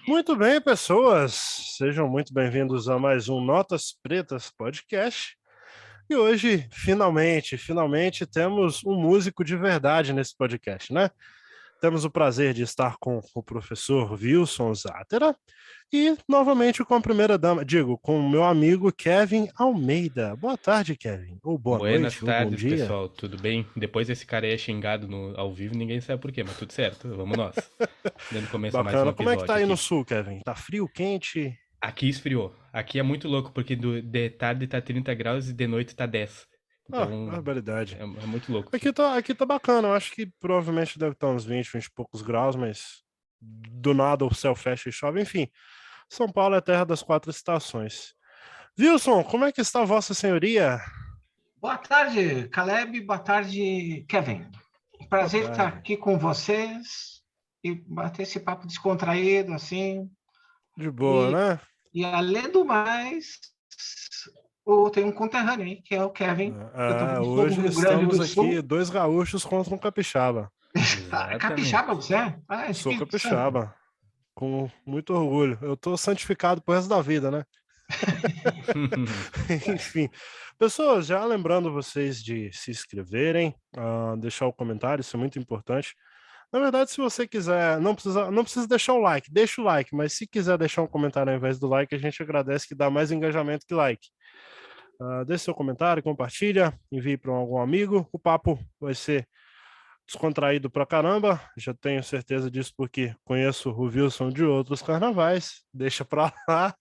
Muito bem, pessoas. Sejam muito bem-vindos a mais um Notas Pretas Podcast. E hoje, finalmente temos um músico de verdade nesse podcast, né? Temos o prazer de estar com o professor Wilson Zátera e, novamente, com a primeira-dama, com o meu amigo Kevin Almeida. Boa tarde, Kevin. Ou boa Buenas noite, ou bom tardes, dia. pessoal. Tudo bem? Depois esse cara aí é xingado ao vivo, ninguém sabe por quê, mas tudo certo. Vamos nós. Dando começo a mais um Bacana. Como é que tá episódio aí no aqui. sul, Kevin? Tá frio, quente? Aqui esfriou. Aqui é muito louco, porque de tarde tá 30 graus e de noite tá 10. Ah, Então, barbaridade. é muito louco aqui. Aqui tá bacana, eu acho que provavelmente deve estar uns 20 e poucos graus, mas do nada o céu fecha e chove. Enfim, São Paulo é a terra das quatro estações. Wilson, como é que está Vossa Senhoria? Boa tarde, Caleb. Boa tarde, Kevin. Boa Prazer estar tarde. aqui com vocês e bater esse papo descontraído, assim. De boa, E, né? e além do mais, tem um conterrâneo aí, que é o Kevin. Eu também sou do Hoje Rio Grande estamos do aqui, Sul. dois gaúchos contra um capixaba. Capixaba, Exatamente. você é? Ah, Sou Espírito Santo. capixaba, com muito orgulho. Eu tô santificado pro resto da vida, né? Enfim, pessoas, já lembrando vocês de se inscreverem, deixar o comentário, isso é muito importante. Na verdade, se você quiser, não precisa deixar o like, deixa o like, mas se quiser deixar um comentário ao invés do like, a gente agradece que dá mais engajamento que like. Deixe seu comentário, compartilha, envie para algum amigo. O papo vai ser descontraído pra caramba, já tenho certeza disso porque conheço o Wilson de outros carnavais, deixa pra lá.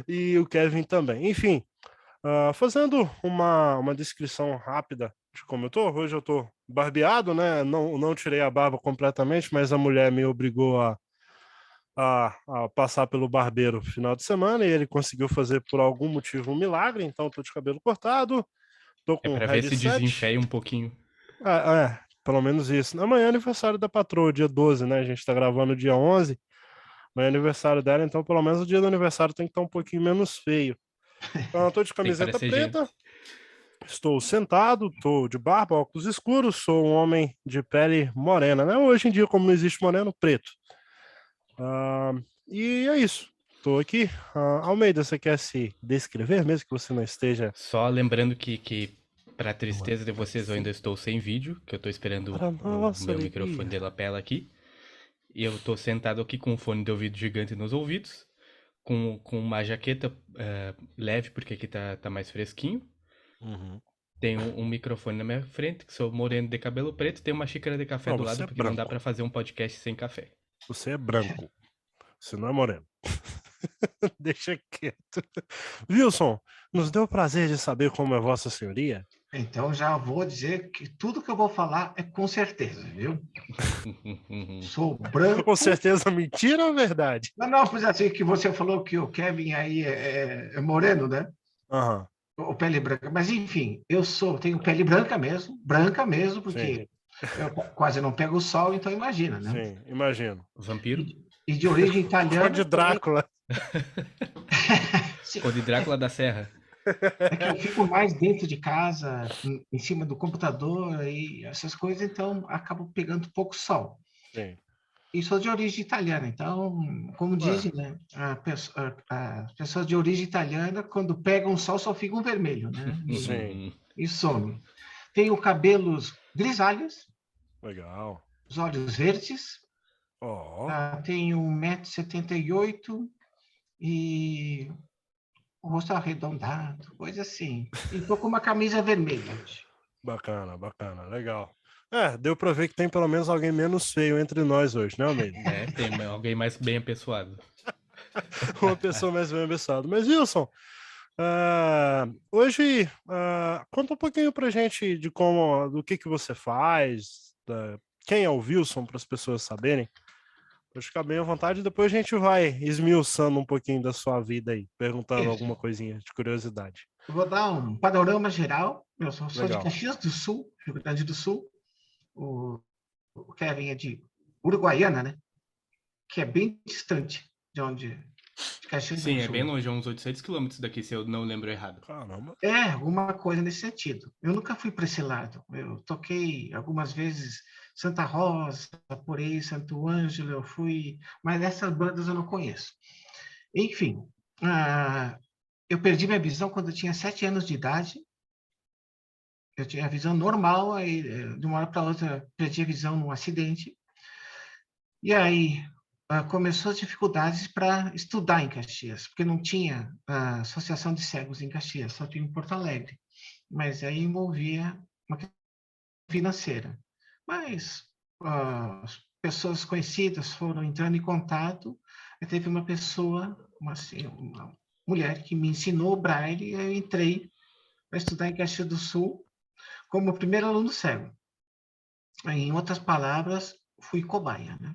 E o Kevin também. Enfim, fazendo uma descrição rápida de como eu tô. Hoje eu tô barbeado, né? Não tirei a barba completamente, mas a mulher me obrigou a passar pelo barbeiro no final de semana e ele conseguiu fazer por algum motivo um milagre, então tô de cabelo cortado, tô É com um pra ver se headset. desencheia um pouquinho. Pelo menos isso. Amanhã é aniversário da patroa, dia 12, né? A gente tá gravando dia 11. Amanhã é aniversário dela, então pelo menos o dia do aniversário tem que estar um pouquinho menos feio. Então, eu tô de Tem que camiseta parecer preta, gente. estou sentado, estou de barba, óculos escuros, sou um homem de pele morena, né? Hoje em dia, como não existe moreno, preto. Ah, e é isso. Estou aqui. Almeida, você quer se descrever, mesmo que você não esteja? Só lembrando que pra tristeza de vocês, eu ainda estou sem vídeo, que eu tô esperando Para o nossa meu microfone de alegria. lapela aqui. E eu tô sentado aqui com um fone de ouvido gigante nos ouvidos, com uma jaqueta leve, porque aqui tá mais fresquinho. Uhum. Tenho um microfone na minha frente, que sou moreno de cabelo preto, tenho uma xícara de café Não, do você lado, é porque não dá branco. pra fazer um podcast sem café. Você é branco. Você não é moreno. Deixa quieto. Wilson, nos deu o prazer de saber como é Vossa Senhoria. Então já vou dizer que tudo que eu vou falar é com certeza, viu? Sou Com branco. certeza, mentira ou verdade? Não, pois assim, que você falou que o Kevin aí é moreno, né? Aham, Ou pele branca. Mas, enfim, tenho pele branca mesmo, sim, porque eu quase não pego o sol, então imagina, né? sim, imagino. Vampiro? E de origem Conde italiana também. Drácula. Sim, Conde Drácula da Serra. é que eu fico mais dentro de casa, em cima do computador e essas coisas, então acabo pegando pouco sol. Sim. E sou de origem italiana, então, como Ué, dizem, né? As pessoas de origem italiana, quando pegam sol, só ficam vermelho, né? sim, E some. Tenho cabelos grisalhos, legal. os olhos verdes, Ó, tenho 1,78 m e o rosto arredondado, coisa assim. E tô com uma camisa vermelha hoje. bacana, legal. Deu pra ver que tem pelo menos alguém menos feio entre nós hoje, né, Almeida? Né? Tem alguém mais bem apessoado. Uma pessoa mais bem abençoada. Mas, Wilson, hoje, conta um pouquinho pra gente do que você faz, quem é o Wilson, para as pessoas saberem. Pode ficar bem à vontade, depois a gente vai esmiuçando um pouquinho da sua vida aí, perguntando Isso. alguma coisinha de curiosidade. Eu vou dar um panorama geral. Eu sou de Legal. Caxias do Sul, Rio Grande do Sul. O, o Kevin é de Uruguaiana, né? Que é bem distante de Caxias do Sim, é Sul. bem longe, é uns 800 quilômetros daqui, se eu não lembro errado. Caramba. Alguma coisa nesse sentido. Eu nunca fui para esse lado. Eu toquei algumas vezes Santa Rosa, por aí, Santo Ângelo, eu fui, mas essas bandas eu não conheço. Enfim, eu perdi minha visão quando eu tinha 7 anos de idade. Eu tinha a visão normal, aí de uma hora para outra perdi a visão num acidente. E aí começou as dificuldades para estudar em Caxias, porque não tinha associação de cegos em Caxias, só tinha em Porto Alegre. Mas aí envolvia uma questão financeira. Mas pessoas conhecidas foram entrando em contato, e teve uma pessoa, uma mulher que me ensinou o Braille, e eu entrei para estudar em Caxias do Sul como primeiro aluno cego. Em outras palavras, fui cobaia, né?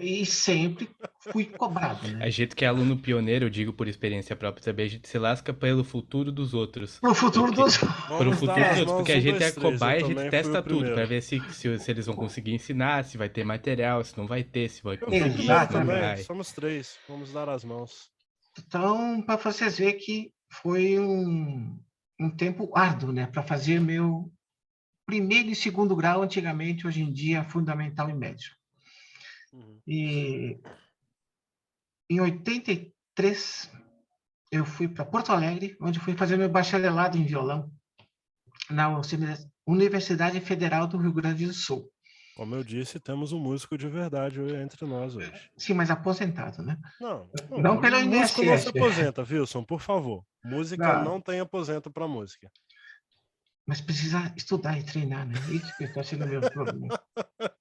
E sempre fui cobrado, né? A gente que é aluno pioneiro, eu digo por experiência própria também, a gente se lasca pelo futuro dos outros. Pro futuro Porque, dos... pro Vamos dar futuro dos as outros, mãos, porque a um, gente é dois, três. Eu cobaia, a gente também fui o testa tudo para primeiro. ver se eles vão conseguir ensinar, se vai ter material, se não vai ter, se vai Eu fui o conseguir, primeiro se não Exatamente. também. vai. Somos 3. Vamos dar as mãos. Então, para vocês verem que foi um tempo árduo, né? Para fazer meu primeiro e segundo grau, antigamente, hoje em dia, fundamental e médio. Uhum. E em 83, eu fui para Porto Alegre, onde fui fazer meu bacharelado em violão, na Universidade Federal do Rio Grande do Sul. Como eu disse, temos um músico de verdade entre nós hoje. Sim, mas aposentado, né? Não, Não pelo músico não se INSS. aposenta, Wilson, por favor. Música Não, não tem aposento para música. mas precisa estudar e treinar, né? Isso que está sendo o meu problema.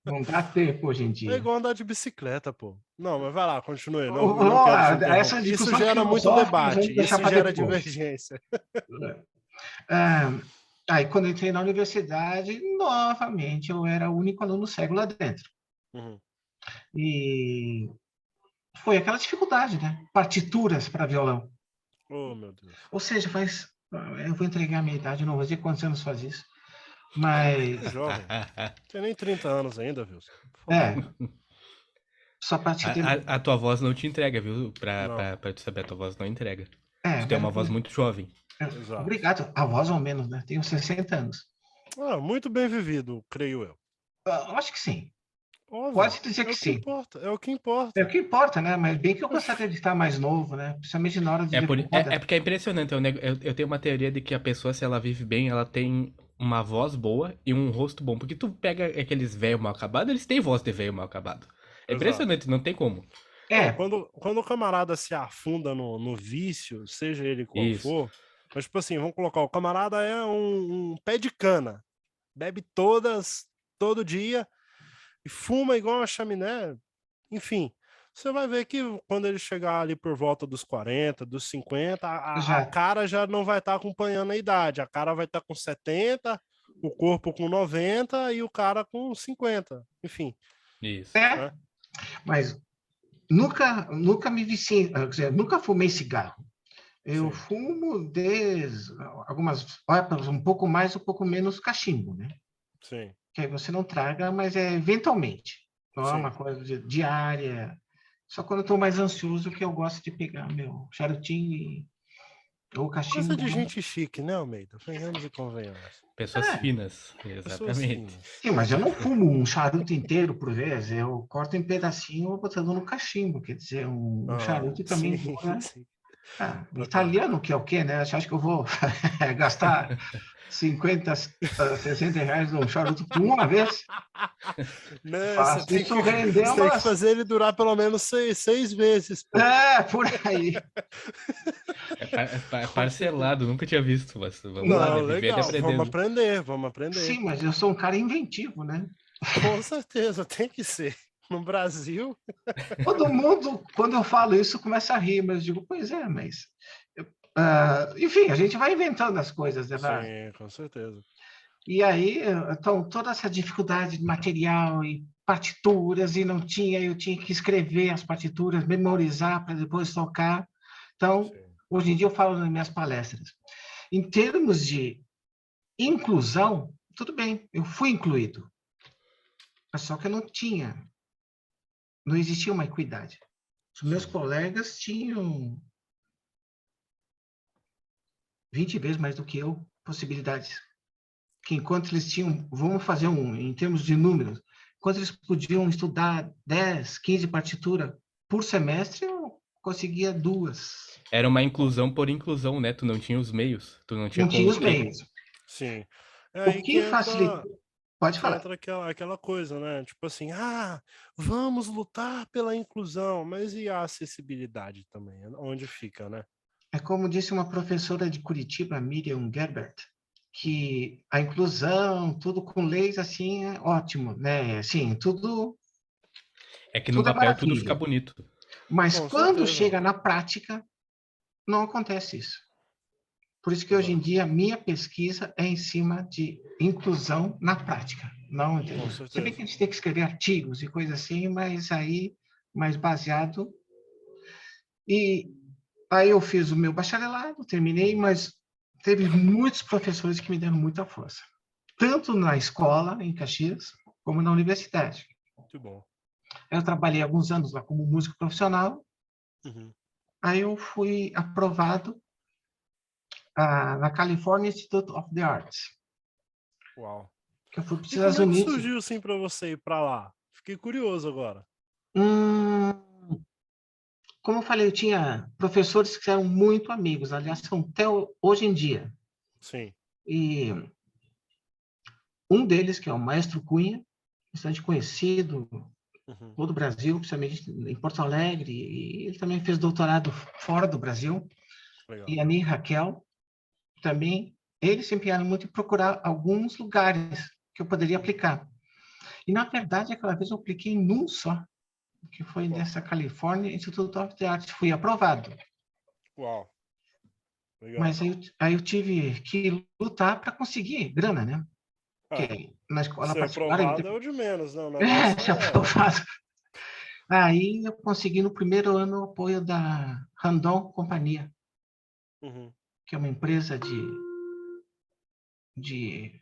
Não dá tempo hoje em É dia. igual andar de bicicleta, pô. Não, mas vai lá, continue. Não, não quero te Essa interromper. Isso discussão gera muito filosófica debate, vamos deixar isso para gera depois. divergência. Aí, quando eu entrei na universidade, novamente, eu era o único aluno cego lá dentro. Uhum. E foi aquela dificuldade, né? Partituras para violão. Oh, meu Deus. Ou seja, eu vou entregar a minha idade, não vou dizer quantos anos faz isso, mas... É jovem. Tem nem 30 anos ainda, Wilson. Só para te ter... A tua voz não te entrega, viu? Não. Pra tu saber, a tua voz não entrega. É, Tu tem uma voz muito jovem. Exato. Obrigado. A voz ao menos, né? Tenho 60 anos. Muito bem vivido, creio eu. Acho que sim. Óbvio. Pode dizer que sim. Importa, é o que importa. É o que importa, né? Mas bem que eu gostaria de estar mais novo, né? Principalmente na hora de É porque é impressionante. Eu tenho uma teoria de que a pessoa, se ela vive bem, ela tem uma voz boa e um rosto bom. Porque tu pega aqueles velho mal acabado, eles têm voz de velho mal acabado. É impressionante, não tem como. Quando o camarada se afunda no vício, seja ele qual for, mas tipo assim, vamos colocar, o camarada é um pé de cana, bebe todo dia e fuma igual uma chaminé, enfim, você vai ver que quando ele chegar ali por volta dos 40, dos 50, a cara já não vai estar acompanhando a idade, a cara vai estar com 70, o corpo com 90 e o cara com 50, enfim. Isso. Né? Mas nunca me viciei, quer dizer, nunca fumei cigarro. Eu fumo desde algumas épocas, um pouco mais, um pouco menos cachimbo, né? Sim. Que aí você não traga, mas é eventualmente. Não é uma coisa diária. Só quando eu estou mais ansioso que eu gosto de pegar meu charutinho ou cachimbo. Coisa de gente chique, né, Almeida? Venhamos e convenhamos. Pessoas finas, exatamente. Pessoas finas. Sim, mas eu não fumo um charuto inteiro por vez. Eu corto em pedacinho ou botando no cachimbo. Quer dizer, um charuto também dura... italiano, que é o quê, né? Você acha que eu vou gastar 50, 60 reais num charuto por uma vez? Não, Faço você isso render tem que fazer ele durar pelo menos 6 vezes. Pô. Por aí. É parcelado, nunca tinha visto. Mas vamos lá, né? Legal, vamos aprender. Sim, mas eu sou um cara inventivo, né? Com certeza, tem que ser. No Brasil... Todo mundo, quando eu falo isso, começa a rir, mas eu digo, pois é, mas... enfim, a gente vai inventando as coisas, né? Sim, com certeza. E aí, então, toda essa dificuldade de material e partituras, e não tinha, eu tinha que escrever as partituras, memorizar para depois tocar. Então, hoje em dia eu falo nas minhas palestras. Em termos de inclusão, tudo bem, eu fui incluído. Mas só que eu não existia uma equidade. Os meus Sim. colegas tinham 20 vezes mais do que eu possibilidades. Que enquanto eles tinham, vamos fazer em termos de números, enquanto eles podiam estudar 10, 15 partituras por semestre, eu conseguia 2. Era uma inclusão por inclusão, né? Tu não tinha os meios, tu não tinha Não com tinha o os quê. meios. Sim. É O aí que facilita... Pode que falar. entra aquela coisa, né? Tipo assim, vamos lutar pela inclusão, mas e a acessibilidade também? Onde fica, né? É como disse uma professora de Curitiba, Miriam Gerbert, que a inclusão, tudo com leis assim é ótimo, né? Assim, É que no tudo é papel tudo fica maravilha. bonito. Mas Com quando certeza. chega na prática, não acontece isso. Por isso que hoje em Exato. dia a minha pesquisa é em cima de inclusão na prática. Não, Com se bem certeza. que a gente tem que escrever artigos e coisas assim, mas aí mais baseado. E aí eu fiz o meu bacharelado, terminei, mas teve muitos professores que me deram muita força, tanto na escola em Caxias como na universidade. Muito bom. Eu trabalhei alguns anos lá como músico profissional. Uhum. Aí eu fui aprovado na California Institute of the Arts, Uau. que eu fui para os E como Estados é que Unidos. surgiu assim para você ir para lá? Fiquei curioso agora. Hum, como eu falei, eu tinha professores que eram muito amigos, aliás, são até hoje em dia. Sim. E um deles, que é o Maestro Cunha, bastante conhecido Uhum. todo o Brasil, principalmente em Porto Alegre, e ele também fez doutorado fora do Brasil. Legal. E a Ani Raquel também, eles se empenharam muito em procurar alguns lugares que eu poderia aplicar. E, na verdade, aquela vez eu apliquei num só, que foi Uau. nessa California Institute of the Arts. Fui aprovado. Uau. Legal. Mas aí eu tive que lutar para conseguir grana, né? Ah, Porque na escola ser particular... aprovado é o de menos, né? O É, negócio se é. aprovado. Aí eu consegui no primeiro ano o apoio da Randon Companhia, Uhum. que é uma empresa de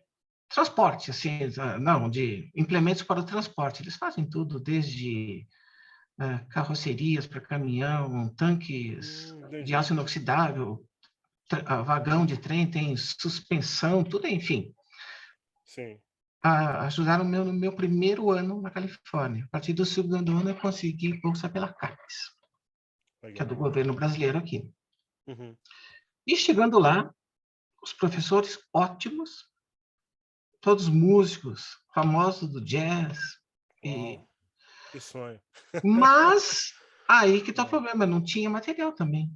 transporte, assim, não, de implementos para o transporte. Eles fazem tudo, desde carrocerias para caminhão, tanques de Entendi. aço inoxidável, vagão de trem, tem suspensão, tudo, enfim. Sim. Ajudaram no meu primeiro ano na Califórnia. A partir do segundo ano eu consegui bolsa pela CAPES, que é do Legal. governo brasileiro aqui. Uhum. E chegando lá, os professores ótimos, todos músicos, famosos do jazz. Uau. Que sonho. Mas aí que está o Uau. problema, não tinha material também.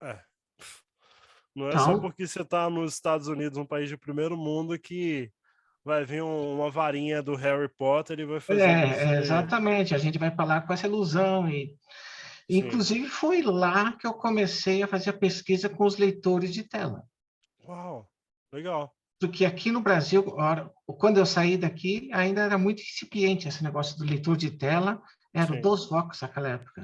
É. Não é só Então, porque você tá nos Estados Unidos, um país de primeiro mundo, que vai vir uma varinha do Harry Potter e vai fazer você. exatamente, a gente vai falar com essa ilusão. Sim. Inclusive, foi lá que eu comecei a fazer a pesquisa com os leitores de tela. Uau. Legal. Porque aqui no Brasil, quando eu saí daqui, ainda era muito incipiente esse negócio do leitor de tela, era o Sim. DOSVox naquela época.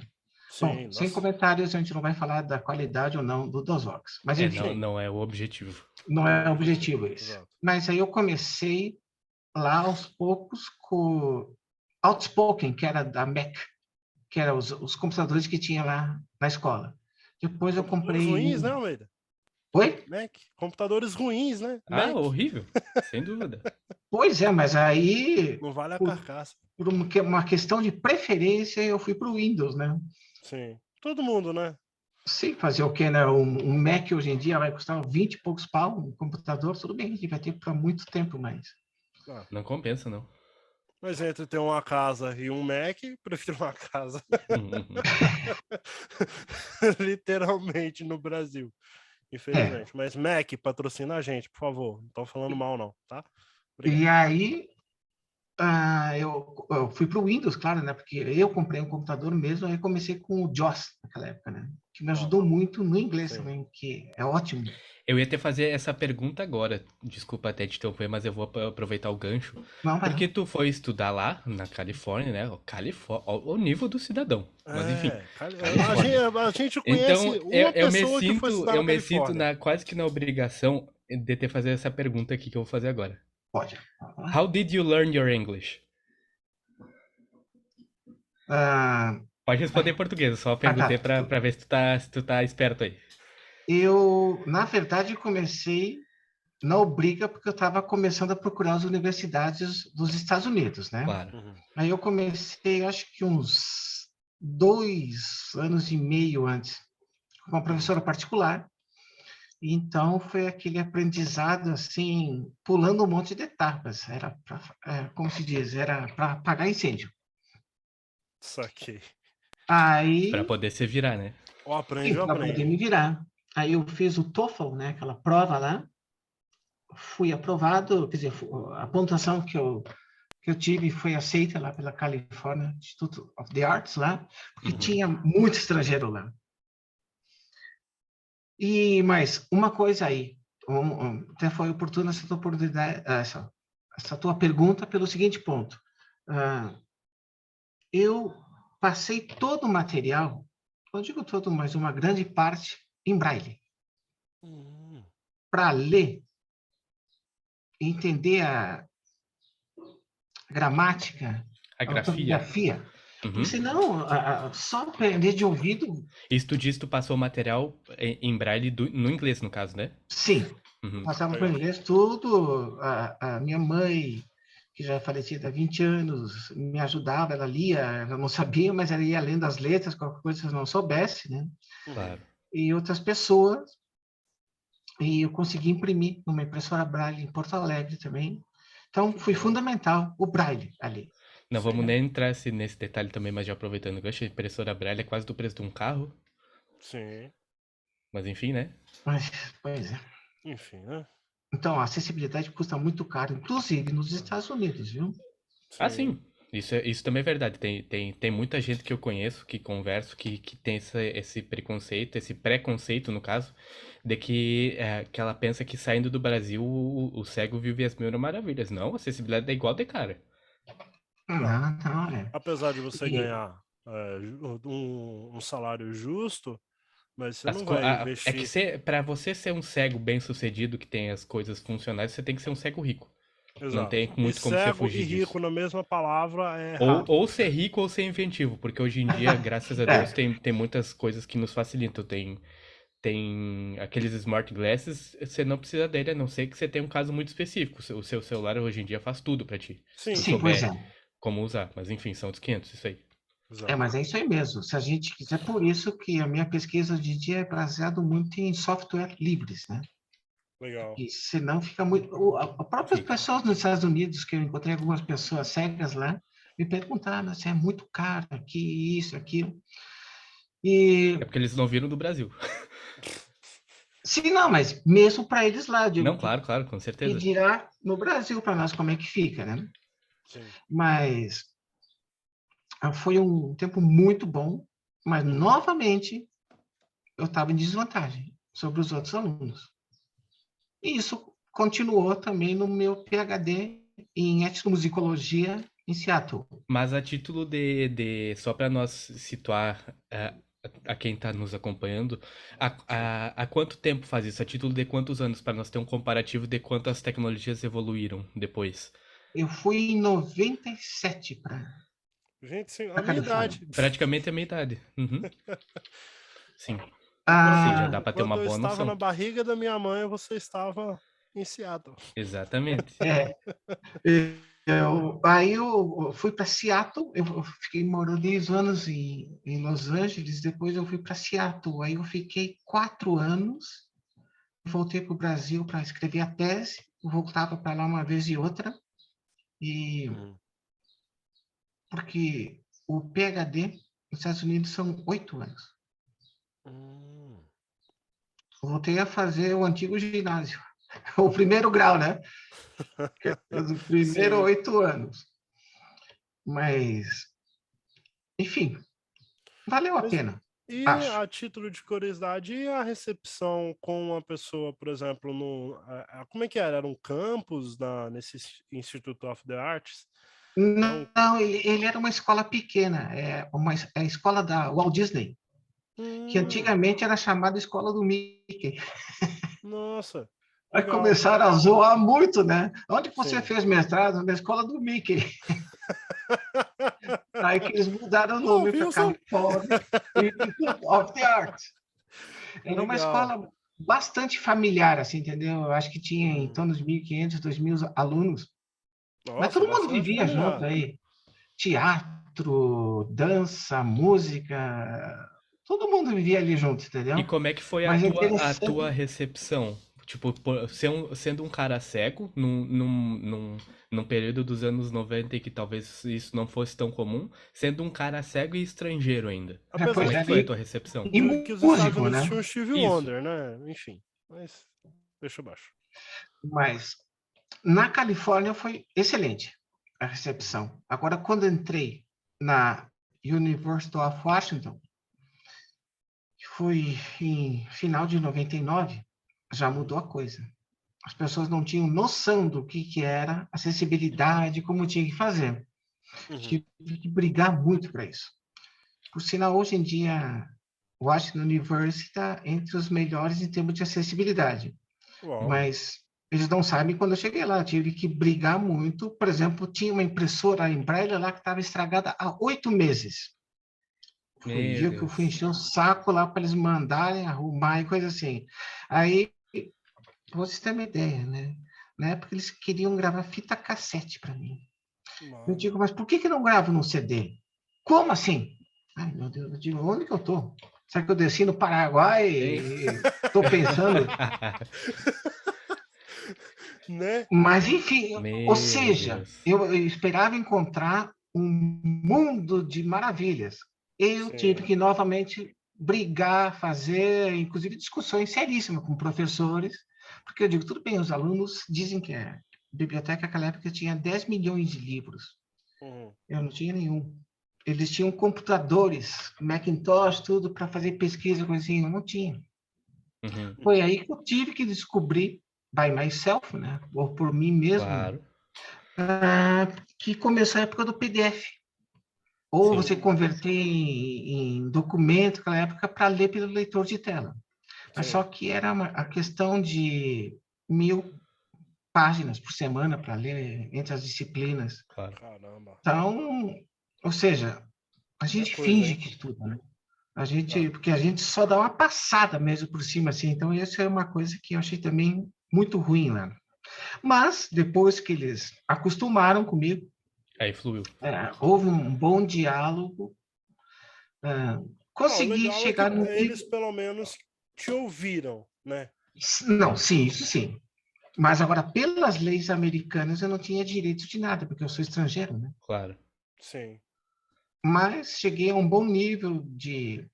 Bom, Sim. sem Nossa. comentários, a gente não vai falar da qualidade ou não do DOSVox. Mas, É, não, enfim, Sim. não é o objetivo. não Não é o é objetivo. objetivo esse. Exato. Mas aí eu comecei lá aos poucos com Outspoken, que era da Mac, que eram os computadores que tinha lá na escola. Depois eu Computadores comprei ruins, né, um... Almeida? Oi? Mac. Computadores ruins, né? Ah, Mac. horrível. Sem dúvida. Pois é, mas aí, Não vale a por, carcaça. por uma questão de preferência, eu fui para o Windows, né? Sim. Todo mundo, né? Sim, fazer o quê, né? Um Mac hoje em dia vai custar 20 e poucos pau, um computador, tudo bem, a gente vai ter para muito tempo mais. Ah, Não compensa, não. mas entre ter uma casa e um Mac, prefiro uma casa. Literalmente no Brasil. É. Infelizmente. Mas Mac, patrocina a gente, por favor. Não tô falando mal, não, tá? Obrigado. E aí, eu fui para o Windows, claro, né? Porque eu comprei um computador mesmo, aí comecei com o JOS naquela época, né? Que me Uau, ajudou muito no inglês sim. também, que é ótimo. Eu ia até fazer essa pergunta agora. Desculpa até te interromper, mas eu vou aproveitar o gancho. Não, vai Porque lá. tu foi estudar lá, na Califórnia, né? O nível do cidadão. Mas enfim, Califórnia. A gente Então, conhece uma pessoa que foi estudar eu na me sinto Califórnia. quase que na obrigação de ter fazer essa pergunta aqui que eu vou fazer agora. Pode. How did you learn your English? Pode responder em português, eu só perguntei pra ver se tu tá esperto aí. Eu, na verdade, comecei na Obriga porque eu estava começando a procurar as universidades dos Estados Unidos, né? Claro. Uhum. Aí eu comecei, acho que uns 2 anos e meio antes, com uma professora particular. Então, foi aquele aprendizado, assim, pulando um monte de etapas. Era para, como se diz, era para apagar incêndio. Saquei. Pra Aí, poder se virar, né? Ou aprende ou para poder aprende. me virar. Aí eu fiz o TOEFL, né, aquela prova lá, fui aprovado, quer dizer, a pontuação que eu tive foi aceita lá pela California Institute of the Arts lá, porque Uhum. tinha muito estrangeiro lá. E mais uma coisa aí, até foi oportuna essa tua oportunidade, essa tua pergunta pelo seguinte ponto. Eu passei todo o material, não digo todo, mas uma grande parte em braille, Uhum. para ler, entender a gramática, A a grafia. ortografia, porque Uhum. senão só aprender de ouvido, Isso tu disse, tu passou o material em braille no inglês, no caso, né? sim, Uhum. passava para o Legal. inglês tudo. A minha mãe, que já é falecida há 20 anos, me ajudava, ela lia, ela não sabia, mas ela ia lendo as letras, qualquer coisa que eu não soubesse, né? Uhum. Claro. E outras pessoas, e eu consegui imprimir numa impressora Braille em Porto Alegre também. Então, Que foi bom. fundamental o Braille ali. Não vamos Sim, nem entrar nesse detalhe também, mas já aproveitando o gancho, a impressora braille é quase do preço de um carro. sim. Mas enfim, né? Mas, pois é. Enfim, né? Então, a acessibilidade custa muito caro, inclusive nos Estados Unidos, viu? Ah, Sim. sim. Isso também é verdade. Tem muita gente que eu conheço, que converso, que tem esse preconceito, esse preconceito, no caso, de que ela pensa que saindo do Brasil o cego vive as mil maravilhas. Não, a acessibilidade é igual de cara. Não. Não, não, é. Apesar de você E, ganhar um salário justo, mas você As não co- vai a- é que investir. para você ser um cego bem-sucedido, que tem as coisas funcionais, você tem que ser um cego rico. Não Exato. tem E muito como você cego e fugir disso. rico na mesma palavra é Ou, raro. ou ser rico ou ser inventivo, porque hoje em dia, graças a Deus, é, tem muitas coisas que nos facilitam. Tem aqueles smart glasses, você não precisa dele, a não ser que você tenha um caso muito específico. O seu celular hoje em dia faz tudo pra ti, se tu Sim, sim, sim. pois é. souber como usar. Mas enfim, são outros 500, isso aí. Exato. Mas é isso aí mesmo. Se a gente quiser, por isso que a minha pesquisa hoje em dia é baseada muito em software livres, né? Legal. E senão fica muito. As próprias Fica. pessoas nos Estados Unidos, que eu encontrei algumas pessoas cegas lá, me perguntaram se é muito caro aqui, isso, aquilo. É E porque eles não viram do Brasil. sim, não, mas mesmo para eles lá, eu Não, digo claro, claro, com que certeza. dirá no Brasil para nós como é que fica, né? Sim. Mas foi um tempo muito bom, mas Uhum. novamente eu estava em desvantagem sobre os outros alunos. E isso continuou também no meu PhD em etnomusicologia em Seattle. Mas a título só para nós situar a quem está nos acompanhando, há quanto tempo faz isso? A título de quantos anos, para nós ter um comparativo de quanto as tecnologias evoluíram depois? Eu fui em 97 para Gente, sim, a a minha Califórnia. idade. Praticamente a minha idade. Uhum. Sim, sim, já Ah, dá para ter Quando uma eu boa estava na noção. barriga da minha mãe, você estava em Seattle. Exatamente. é, aí eu fui para Seattle, eu fiquei morando 10 anos em Los Angeles, depois eu fui para Seattle, aí eu fiquei 4 anos, voltei para o Brasil para escrever a tese, voltava para lá uma vez e outra, e Uhum. porque o PhD nos Estados Unidos são 8 anos. Hum. Voltei a fazer o antigo ginásio, o primeiro grau, né? O primeiro Sim. 8 anos. Mas, enfim, valeu a Mas pena, e acho. a título de curiosidade, e a recepção com uma pessoa, por exemplo, como é que era? Era um campus nesse Institute of the Arts? É um, Não, ele era uma escola pequena, é a escola da Walt Disney, que hum, antigamente era chamada Escola do Mickey. nossa, Aí legal. começaram a zoar muito, né? Onde você Sim. fez mestrado? Na escola do Mickey. Aí que eles mudaram o nome para Wilson. California Institute of the Arts. Era uma Legal. escola bastante familiar, assim, entendeu? Eu acho que tinha em torno de 1.500, 2.000 alunos. Mas Nossa, todo mundo bastante vivia familiar. junto aí. Teatro, dança, música. Todo mundo vivia ali junto, E entendeu? como é que foi a Mas é tua interessante. recepção? Tipo, sendo um cara cego, num período dos anos 90 em que talvez isso não fosse tão comum, sendo um cara cego e estrangeiro ainda. Como Pois é é, que foi a tua recepção? e Que os Estados músico, Unidos né? tinham o Stevie Isso. Wonder, né? Enfim, mas deixa abaixo. Mas na Califórnia foi excelente a recepção. Agora, quando entrei na University of Washington, que foi em final de 99, já mudou a coisa. As pessoas não tinham noção do que era acessibilidade, como tinha que fazer. Uhum. Tive que brigar muito para isso. Por sinal, hoje em dia, Washington University está entre os melhores em termos de acessibilidade. Uau. Mas eles não sabem quando eu cheguei lá. Eu tive que brigar muito. Por exemplo, tinha uma impressora em Braille lá que estava estragada há 8 meses. Foi o Meu dia que eu Deus. fui encher o saco lá para eles mandarem arrumar e coisa assim. Aí, pra vocês terem uma ideia, né? Na época eles queriam gravar fita cassete para mim. Eu digo, mas por que não gravo no CD? Como assim? Ai, meu Deus, eu digo, onde que eu tô? Será que eu desci no Paraguai e tô pensando? Né? Mas, enfim, Meu ou seja, Deus. eu esperava encontrar um mundo de maravilhas. Eu Sim. tive que novamente brigar, fazer, inclusive, discussões seríssimas com professores, porque eu digo, tudo bem, os alunos dizem que a biblioteca naquela época tinha 10 milhões de livros. Uhum. Eu não tinha nenhum. Eles tinham computadores, Macintosh, tudo para fazer pesquisa, coisa assim, eu não tinha. Uhum, Foi aí que eu tive que descobrir, by myself, né, ou por mim mesmo, claro. que começou a época do PDF. Ou Sim. você converter em documento, naquela época, para ler pelo leitor de tela. Mas Sim. só que era a questão de 1.000 páginas por semana para ler entre as disciplinas. Claro. Caramba. Então, ou seja, a É gente coisa, finge hein? que estuda, né? Porque a gente só dá uma passada mesmo por cima, assim. Então, essa é uma coisa que eu achei também muito ruim lá. Mas, depois que eles acostumaram comigo, Aí fluiu. houve um bom diálogo, Não, o consegui legal é que chegar no nível... eles pelo menos te ouviram, né? Não, sim, isso sim. Mas agora, pelas leis americanas, eu não tinha direito de nada, porque eu sou estrangeiro, né? Claro. Sim. Mas cheguei a um bom nível de...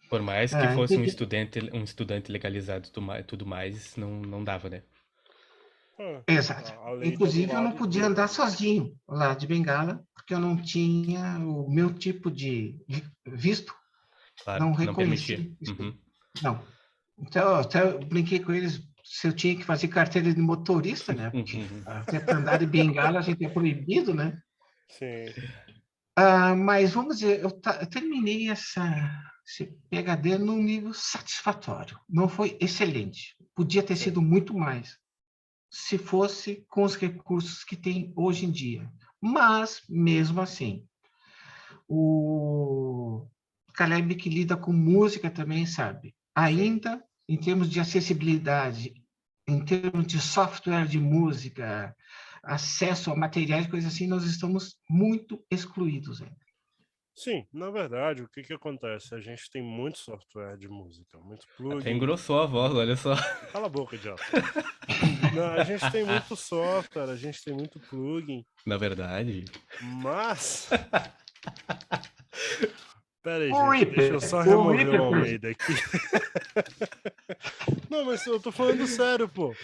Por mais que fosse um entender... estudante legalizado e tudo mais, não dava, né? Exato. A lei tá do Inclusive, eu não lado podia dele. andar sozinho lá de Bengala, porque eu não tinha o meu tipo de visto, Claro, não não permitia. reconhecia isso. Uhum. Não. Então, até eu brinquei com eles se eu tinha que fazer carteira de motorista, né? Porque até para andar de Bengala a gente é proibido, né? Sim. Mas vamos dizer, eu terminei esse PhD num nível satisfatório. Não foi excelente. Podia ter Sim. sido muito mais, se fosse com os recursos que tem hoje em dia. Mas, mesmo assim, o Caleb que lida com música também sabe. Ainda, em termos de acessibilidade, em termos de software de música, acesso a materiais, coisas assim, nós estamos muito excluídos ainda. Sim, na verdade, o que que acontece? A gente tem muito software de música, muito plugin. Até engrossou a voz, olha só. Cala a boca, idiota. Não, a gente tem muito software, a gente tem muito plugin, Na verdade. mas... Pera aí, O gente, deixa eu Reaper, só o remover o Reaper, Almeida aqui. Não, mas eu tô falando sério, pô.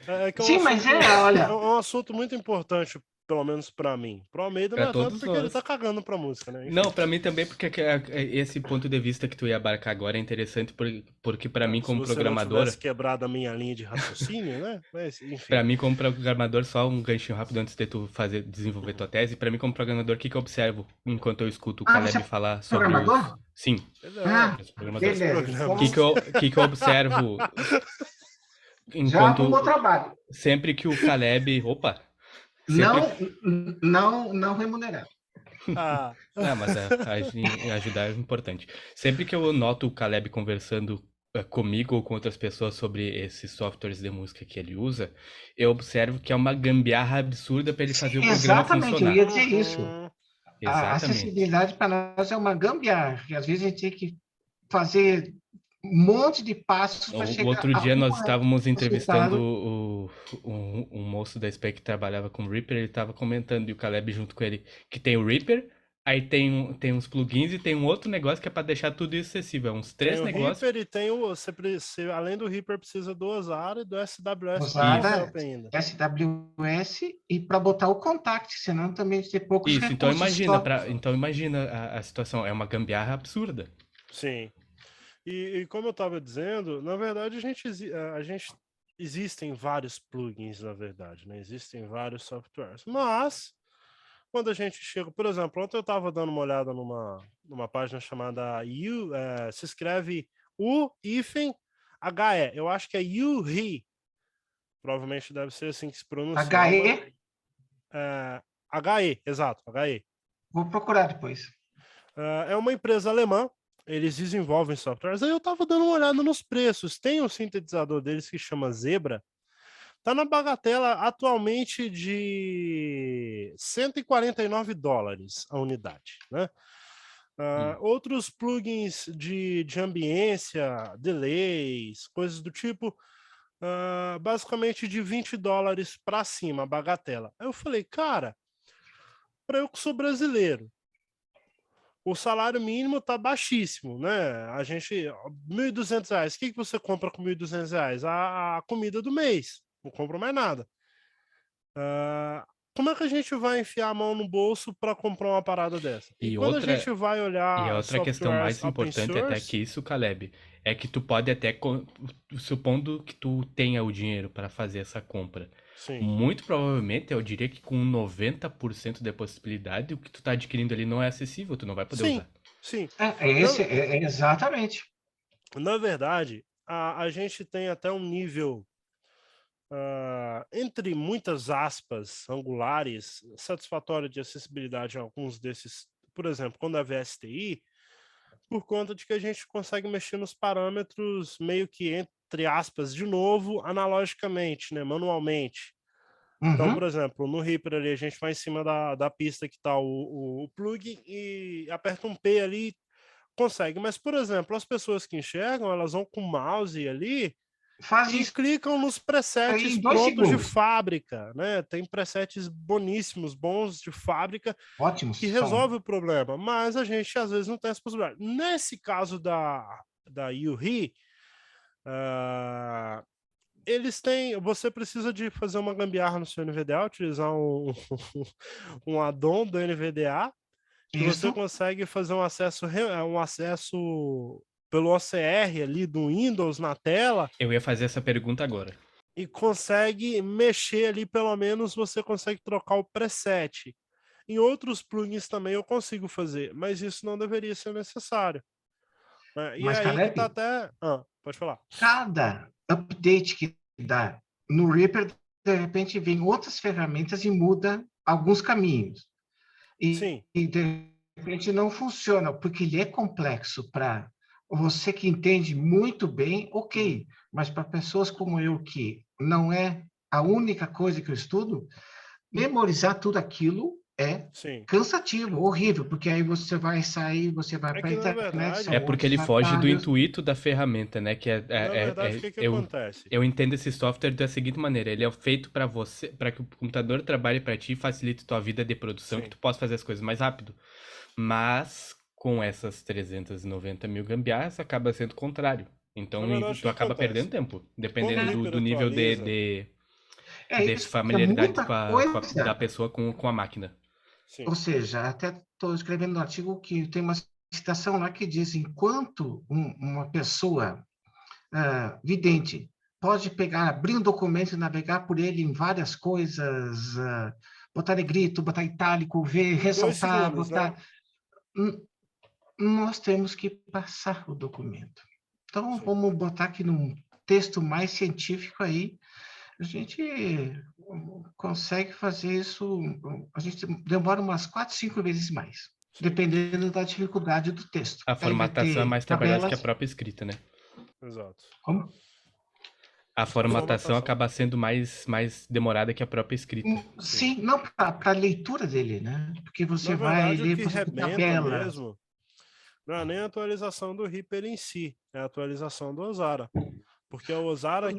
É que é um sim, mas assunto, é, olha, é um assunto muito importante, pelo menos pra mim. Pro Almeida Pra não é tanto todos porque ele nós. tá cagando pra música, né? Enfim. Não, pra mim também, porque esse ponto de vista que tu ia abarcar agora é interessante, porque pra mim Se como você não programador, tivesse quebrado a minha linha de raciocínio, né? Mas, enfim. pra mim como programador, só um ganchinho rápido antes de tu desenvolver tua tese, pra mim como programador, o que eu observo enquanto eu escuto o Caleb você é falar sobre os... programador? Sim, Pois é, Ah, eu sou programador. faz beleza. programas. Que eu observo Já enquanto... arrumou trabalho. Sempre que o Caleb... Opa! Sempre... Não remunerado. Ah, Não, mas ajudar é importante. Sempre que eu noto o Caleb conversando comigo ou com outras pessoas sobre esses softwares de música que ele usa, eu observo que é uma gambiarra absurda para ele Sim, fazer o programa exatamente, eu funcionar. ia dizer isso. uhum. A Exatamente. acessibilidade para nós é uma gambiarra, que às vezes a gente tem que fazer um monte de passos para O chegar outro a dia um nós estávamos entrevistando resultado. um moço da SPEC que trabalhava com o Reaper, ele estava comentando, e o Caleb junto com ele, que tem o Reaper, aí tem uns plugins e tem um outro negócio que é para deixar tudo isso acessível. Uns Tem três o negócios. Reaper e tem o. Além do Reaper, precisa do Ozara e do SWS Pro Isso. Usada Help ainda. SWS e para botar o contact, senão também tem poucos Isso, então recursos imagina, só. então imagina a situação, é uma gambiarra absurda. Sim. E como eu estava dizendo, na verdade a gente existem vários plugins, na verdade, né? Existem vários softwares. Mas quando a gente chega, por exemplo, ontem eu estava dando uma olhada numa página chamada se escreve U-HE. Eu acho que é URI. Provavelmente deve ser assim que se pronuncia. HE, HE, exato, HE. vou procurar depois. É uma empresa alemã, eles desenvolvem softwares. Aí eu estava dando uma olhada nos preços. Tem um sintetizador deles que chama Zebra. Tá na bagatela atualmente de US$ 149 a unidade, né? Hum. Outros plugins de ambiência, delays, coisas do tipo, basicamente de US$ 20 para cima, a bagatela. Aí eu falei, cara, para eu que sou brasileiro, o salário mínimo tá baixíssimo, né? A gente, R$ 1.200, o que que você compra com R$ 1.200? A comida do mês, não compro mais nada. Como é que a gente vai enfiar a mão no bolso para comprar uma parada dessa? E E quando a outra, gente vai e a olhar outra questão softwares mais open importante até que source, isso, Caleb, é que tu pode até, supondo que tu tenha o dinheiro para fazer essa compra, sim, muito provavelmente eu diria que com 90% de possibilidade, o que tu tá adquirindo ali não é acessível, tu não vai poder sim, usar. sim. Esse, Na, exatamente. na verdade, a gente tem até um nível, entre muitas aspas, angulares, satisfatório de acessibilidade a alguns desses, por exemplo, quando é VSTI, por conta de que a gente consegue mexer nos parâmetros meio que, entre aspas, de novo, analogicamente, né, manualmente. Então, por Uhum. exemplo, no Reaper ali, a gente vai em cima da pista que está o plug e aperta um P ali, consegue. Mas, por exemplo, as pessoas que enxergam, elas vão com o mouse ali Faz e isso clicam nos aí presets em dois prontos de segundos. fábrica, né? Tem presets boníssimos, bons de fábrica, que Ótimos são. resolve o problema, mas a gente às vezes não tem essa possibilidade. Nesse caso da Yuri, uh, eles têm. Você precisa de fazer uma gambiarra no seu NVDA, utilizar um addon do NVDA, que você Isso. consegue fazer um acesso pelo OCR ali do Windows na tela Eu ia fazer essa pergunta agora. e consegue mexer ali, pelo menos você consegue trocar o preset. Em outros plugins também eu consigo fazer, mas isso não deveria ser necessário, né? E é Mas, aí que tá Caleb, até. Pode falar. cada update que dá no Reaper, de repente vem outras ferramentas e muda alguns caminhos. Sim, E de repente não funciona, porque ele é complexo para você que entende muito bem, ok, mas para pessoas como eu, que não é a única coisa que eu estudo, memorizar tudo aquilo é sim. cansativo, horrível, porque aí você vai sair, você vai É para a que na internet, É são verdade, porque ele outros foge do atalhos. intuito da ferramenta, né? o que que Eu, acontece? eu entendo esse software da seguinte maneira: ele é feito para você, para que o computador trabalhe para ti e facilite tua vida de produção, que Sim. tu possa fazer as coisas mais rápido. Mas com essas 390 mil gambiarras acaba sendo o contrário. Na Então verdade, o tu que acaba perdendo acontece? tempo, Quando o dependendo Reaper do nível atualiza, de Isso, é familiaridade muita da coisa. pessoa com a máquina. sim, Ou seja, até estou escrevendo um artigo que tem uma citação lá que diz: enquanto uma pessoa vidente pode pegar, abrir um documento e navegar por ele em várias coisas, botar negrito, botar itálico, ver, 2 ressaltar, segundos, né? botar. Nós temos que passar o documento. Então, Sim. vamos botar aqui num texto mais científico aí. A gente consegue fazer isso, a gente demora umas 4, 5 vezes mais, Sim, dependendo da dificuldade do texto. A Daí vai formatação é ter mais trabalhosa que a tabelas. própria escrita, né? exato. Como? A A formatação formatação. acaba sendo mais demorada que a própria escrita. Sim. Sim, não para a leitura dele, né? Porque Na você vai verdade, o ler, que você tem rebenta tabelas. mesmo não é nem a atualização do Reaper em si, é a atualização do Ozara. Porque é o Ozara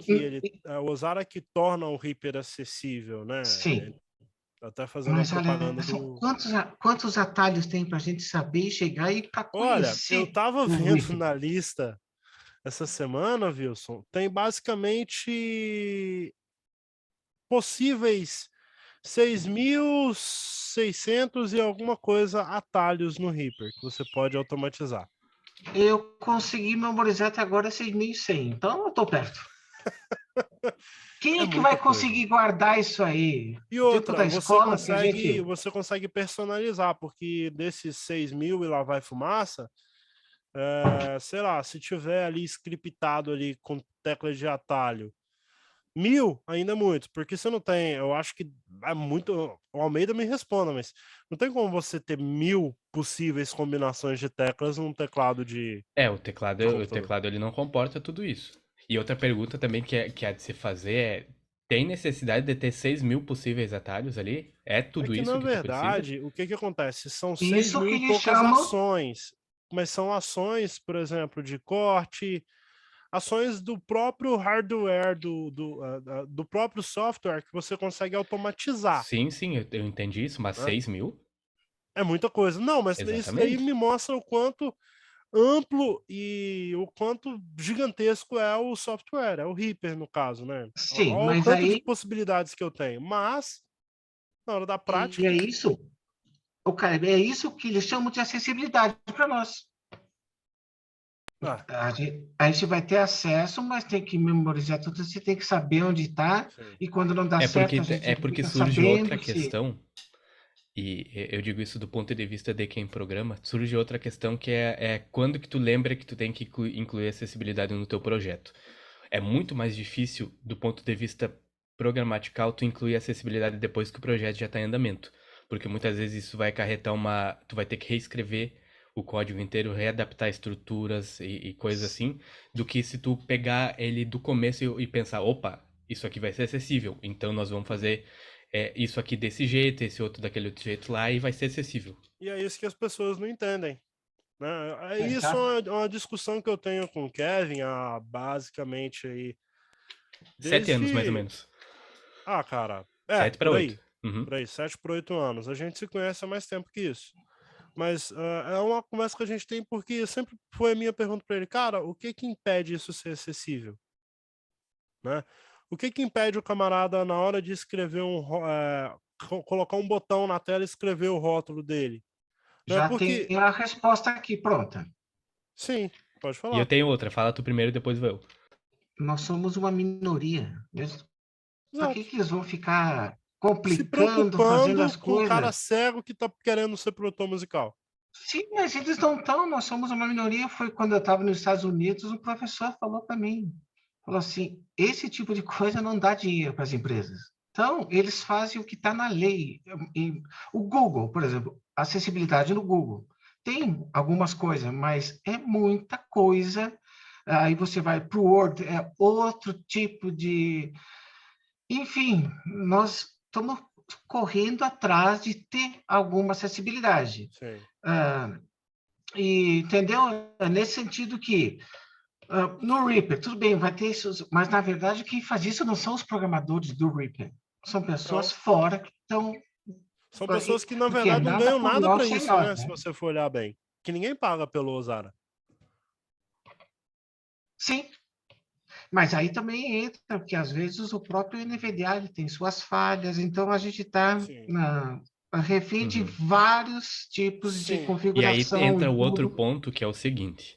que torna o Reaper acessível, né? Sim, Até fazendo a mas olha propaganda só, do. quantos atalhos tem para a gente saber chegar e para Olha, eu conhecer tava o vendo Reaper? na lista essa semana, Wilson, tem basicamente possíveis 6.600 e alguma coisa atalhos no Reaper que você pode automatizar. Eu consegui memorizar até agora 6.100, então eu estou perto. Quem É é que muita vai coisa. conseguir guardar isso aí? E O tempo outra, da escola que a gente. você consegue personalizar, porque desses 6.000 e lá vai fumaça, sei lá, se tiver ali scriptado ali com tecla de atalho, 1.000 ainda é muito, porque você não tem, eu acho que é muito, o Almeida me responda, mas não tem como você ter 1.000 possíveis combinações de teclas num teclado É, de o computador. teclado ele não comporta tudo isso. E outra pergunta também que há de se fazer é: tem necessidade de ter 6.000 possíveis atalhos ali? É É tudo que, isso na que tu precisa? verdade, o que que acontece? São seis Isso mil que e eles poucas chamam. ações, mas são ações, por exemplo, de corte, ações do próprio hardware, do próprio software que você consegue automatizar, Sim, sim, eu entendi isso, mas né? 6.000? É muita coisa. Não, mas isso daí Exatamente. me mostra o quanto amplo e o quanto gigantesco é o software, é o Reaper, no caso, né? Sim, Olha o mas tanto de aí possibilidades que eu tenho. Mas, na hora da e é prática, isso. O cara, é isso que eles chamam de acessibilidade para nós. ah, A gente vai ter acesso, mas tem que memorizar tudo, você tem que saber onde está, sim. e quando não dá É certo, porque, a gente é porque fica surge outra sabendo se. questão, e eu digo isso do ponto de vista de quem programa, surge outra questão que é quando que tu lembra que tu tem que incluir acessibilidade no teu projeto. É muito mais difícil do ponto de vista programatical tu incluir acessibilidade depois que o projeto já está em andamento, porque muitas vezes isso vai acarretar tu vai ter que reescrever o código inteiro, readaptar estruturas e coisas assim, do que se tu pegar ele do começo e pensar, opa, isso aqui vai ser acessível, então nós vamos fazer isso aqui desse jeito, esse outro daquele outro jeito lá e vai ser acessível. E é isso que as pessoas não entendem, né? Isso Exato. é uma discussão que eu tenho com o Kevin há basicamente aí 7 anos, mais ou desde. menos. Ah, cara, 7 para 8. Uhum. por aí, 7 por 8 anos. A gente se conhece há mais tempo que isso. Mas é uma conversa que a gente tem porque sempre foi a minha pergunta para ele, cara, o que que impede isso ser acessível, né? O que que impede o camarada na hora de escrever colocar um botão na tela e escrever o rótulo dele? Não é Já tem porque, a resposta aqui pronta. sim, pode E eu falar. tenho outra, fala tu primeiro, depois vou eu. Nós somos uma minoria. Para que Exato. que eles vão ficar Se complicando, fazendo preocupando as com o cara coisas? cego que tá querendo ser produtor musical. Sim, mas eles não estão, nós somos uma minoria. Foi quando eu estava nos Estados Unidos, um professor falou para mim, falou assim, esse tipo de coisa não dá dinheiro para as empresas. Então, eles fazem o que está na lei. O Google, por exemplo, acessibilidade no Google. Tem algumas coisas, mas é muita coisa. Aí você vai para o Word, é outro tipo de. Enfim, nós estamos correndo atrás de ter alguma acessibilidade. Sim. Ah, entendeu? É nesse sentido que no Reaper, tudo bem, vai ter isso, mas na verdade quem faz isso não são os programadores do Reaper, são pessoas Não. fora que estão. São pessoas que, na Porque verdade, não nada ganham por nada para nós sem isso, nós, né? Se né? você for olhar bem. Que ninguém paga pelo Ozara. Sim, mas aí também entra, porque às vezes o próprio NVDA ele tem suas falhas, então a gente está Sim. refém de Uhum. vários tipos de Sim. E aí configuração entra e o outro tudo. ponto que é o seguinte: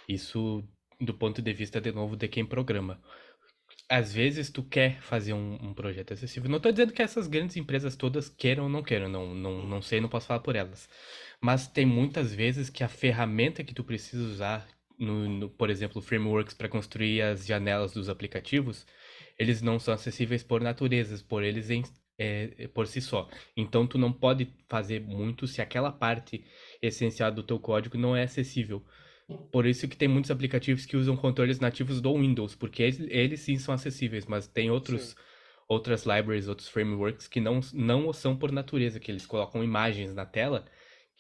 isso do ponto de vista de novo de quem programa. Às vezes tu quer fazer um projeto acessível. Não estou dizendo que essas grandes empresas todas queiram ou não queiram, não sei, não posso falar por elas. Mas tem muitas vezes que a ferramenta que tu precisa usar, por exemplo, frameworks para construir as janelas dos aplicativos, eles não são acessíveis por natureza, por si só. Então tu não pode fazer muito se aquela parte essencial do teu código não é acessível. Por isso que tem muitos aplicativos que usam controles nativos do Windows, porque eles sim são acessíveis, mas tem Sim. outras libraries, outros frameworks que não o são por natureza, que eles colocam imagens na tela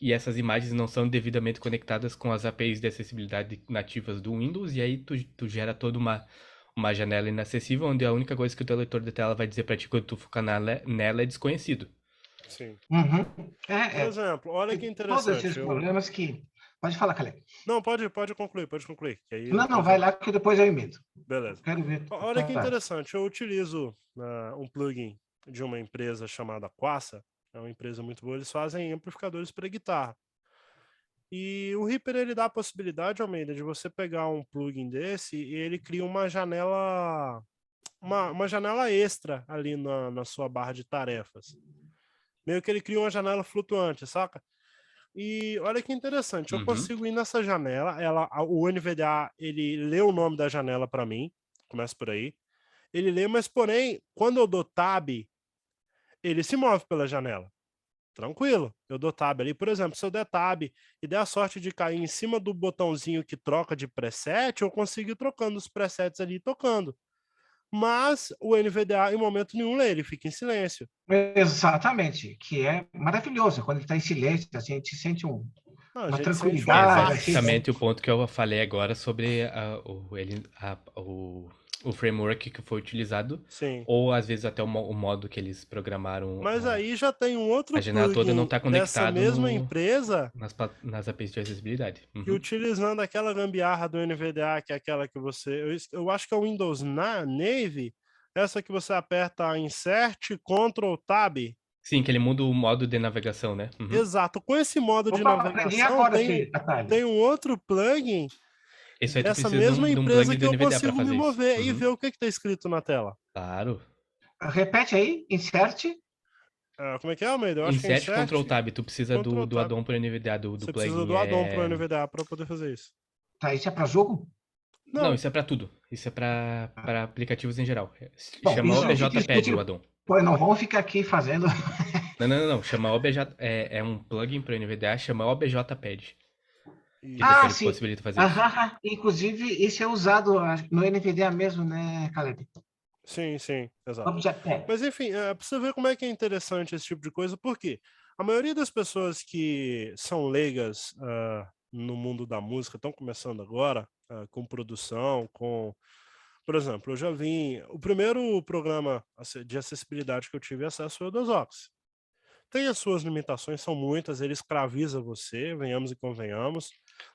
e essas imagens não são devidamente conectadas com as APIs de acessibilidade nativas do Windows, e aí tu gera toda uma janela inacessível, onde a única coisa que o teu leitor de tela vai dizer pra ti quando tu focar nela é desconhecido. Sim. Uhum. Por exemplo, olha que Tem todos interessante. esses problemas que... Pode falar, Caleb. Não, pode concluir. Que aí Não, depois vai lá que depois eu emendo. Beleza. Quero ver. Olha que interessante, eu utilizo um plugin de uma empresa chamada Quassa, é uma empresa muito boa, eles fazem amplificadores para guitarra. E o Reaper ele dá a possibilidade, Almeida, de você pegar um plugin desse e ele cria uma janela uma janela extra ali na sua barra de tarefas. Meio que ele cria uma janela flutuante, saca? E olha que interessante, eu Uhum. consigo ir nessa janela, o NVDA ele lê o nome da janela para mim, começa por aí. Ele lê, mas porém, quando eu dou tab, ele se move pela janela. Tranquilo, eu dou tab ali. Por exemplo, se eu der tab e der a sorte de cair em cima do botãozinho que troca de preset, eu consigo ir trocando os presets ali e tocando. Mas o NVDA, em momento nenhum, lê, ele fica em silêncio. Exatamente, que é maravilhoso. Quando ele está em silêncio, a gente sente Não, a uma gente sente É uma tranquilidade. Assim, paz. exatamente o ponto que eu falei agora sobre o framework que foi utilizado, Sim. ou às vezes até o modo que eles programaram Mas aí já tem um outro a janela toda não plugin está dessa conectado mesma empresa nas APIs de acessibilidade. que, utilizando aquela gambiarra do NVDA, que é aquela que você... Eu acho que é o Windows Navy, essa que você aperta Insert, Ctrl, Tab. Sim, que ele muda o modo de navegação, né? Uhum. Exato. Com esse modo de opa, aprendi navegação, agora esse atalho. tem um outro plugin Isso aí tu dessa precisa mesma de um empresa plugin que do eu NVDA para consigo me fazer isso. mover e Uhum. ver o que está escrito na tela. Claro. Repete aí, insert. Como é que é, Almeida? Eu acho que é Insert Insert, Ctrl Tab, tu precisa Ctrl do Tab. addon para NVDA, do Você precisa plugin. do addon para o NVDA para poder fazer isso. Tá, isso é para jogo? Não, Não. isso é para tudo. Isso é para aplicativos em geral. Bom, Chama isso fica OBJPad o discutível. addon. Pois não, vamos ficar aqui fazendo. Não. Chama OBJ. É um plugin para NVDA, chama OBJPad. Que Sim. possibilita fazer isso. Inclusive, isso é usado no NVDA mesmo, né, Caleb? Sim, exato. Objectpad. Mas enfim, pra você ver como é que é interessante esse tipo de coisa, porque a maioria das pessoas que são leigas no mundo da música estão começando agora com produção, por exemplo, eu já vi o primeiro programa de acessibilidade que eu tive acesso foi o DOSOX. Tem as suas limitações, são muitas, ele escraviza você, venhamos e convenhamos,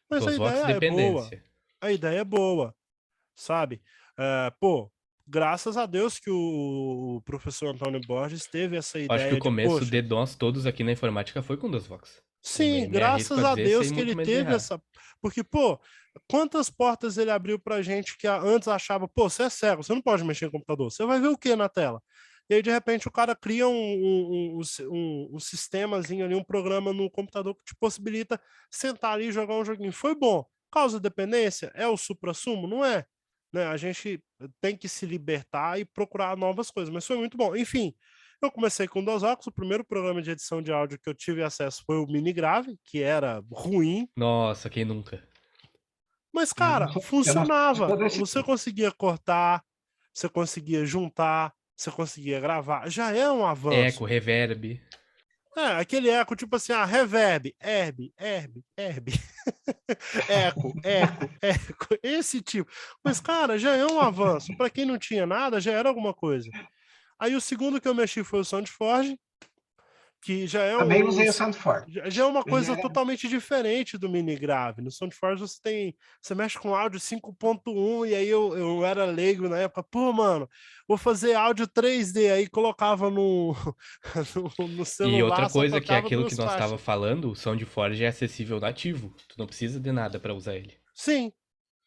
mas a DOSVox ideia é boa. dependência. A ideia é boa, sabe? Graças a Deus que o professor Antônio Borges teve essa ideia Acho que o começo poxa, de nós todos aqui na informática foi com DOSVox. sim, Me arrisco graças a dizer Deus sem que ele muito medo de teve errar. essa... Porque, quantas portas ele abriu pra gente que antes achava, você é cego, você não pode mexer no computador, você vai ver o que na tela? E aí, de repente, o cara cria um sistemazinho ali, um programa no computador que te possibilita sentar ali e jogar um joguinho. Foi bom. Causa dependência? É o suprassumo? Não é. Né? A gente tem que se libertar e procurar novas coisas, mas foi muito bom. Enfim, eu comecei com o DOSVox, o primeiro programa de edição de áudio que eu tive acesso foi o Minigrave, que era ruim. Nossa, quem nunca? Mas, cara, funcionava. Eu Você conseguia cortar, você conseguia juntar, você conseguia gravar. Já é um avanço. Eco, reverb. Aquele eco, tipo assim, reverb, herb. Eco. Esse tipo. Mas, cara, já é um avanço. Para quem não tinha nada, já era alguma coisa. Aí o segundo que eu mexi foi o SoundForge, que já é Também usei o SoundForge. Já é uma coisa totalmente diferente do Minigrave. No SoundForge você mexe com áudio 5.1 e aí eu era leigo na época, mano, vou fazer áudio 3D, aí colocava no celular. E outra coisa que é aquilo que nós faixas. estava falando, o SoundForge é acessível nativo. Tu não precisa de nada para usar ele. Sim,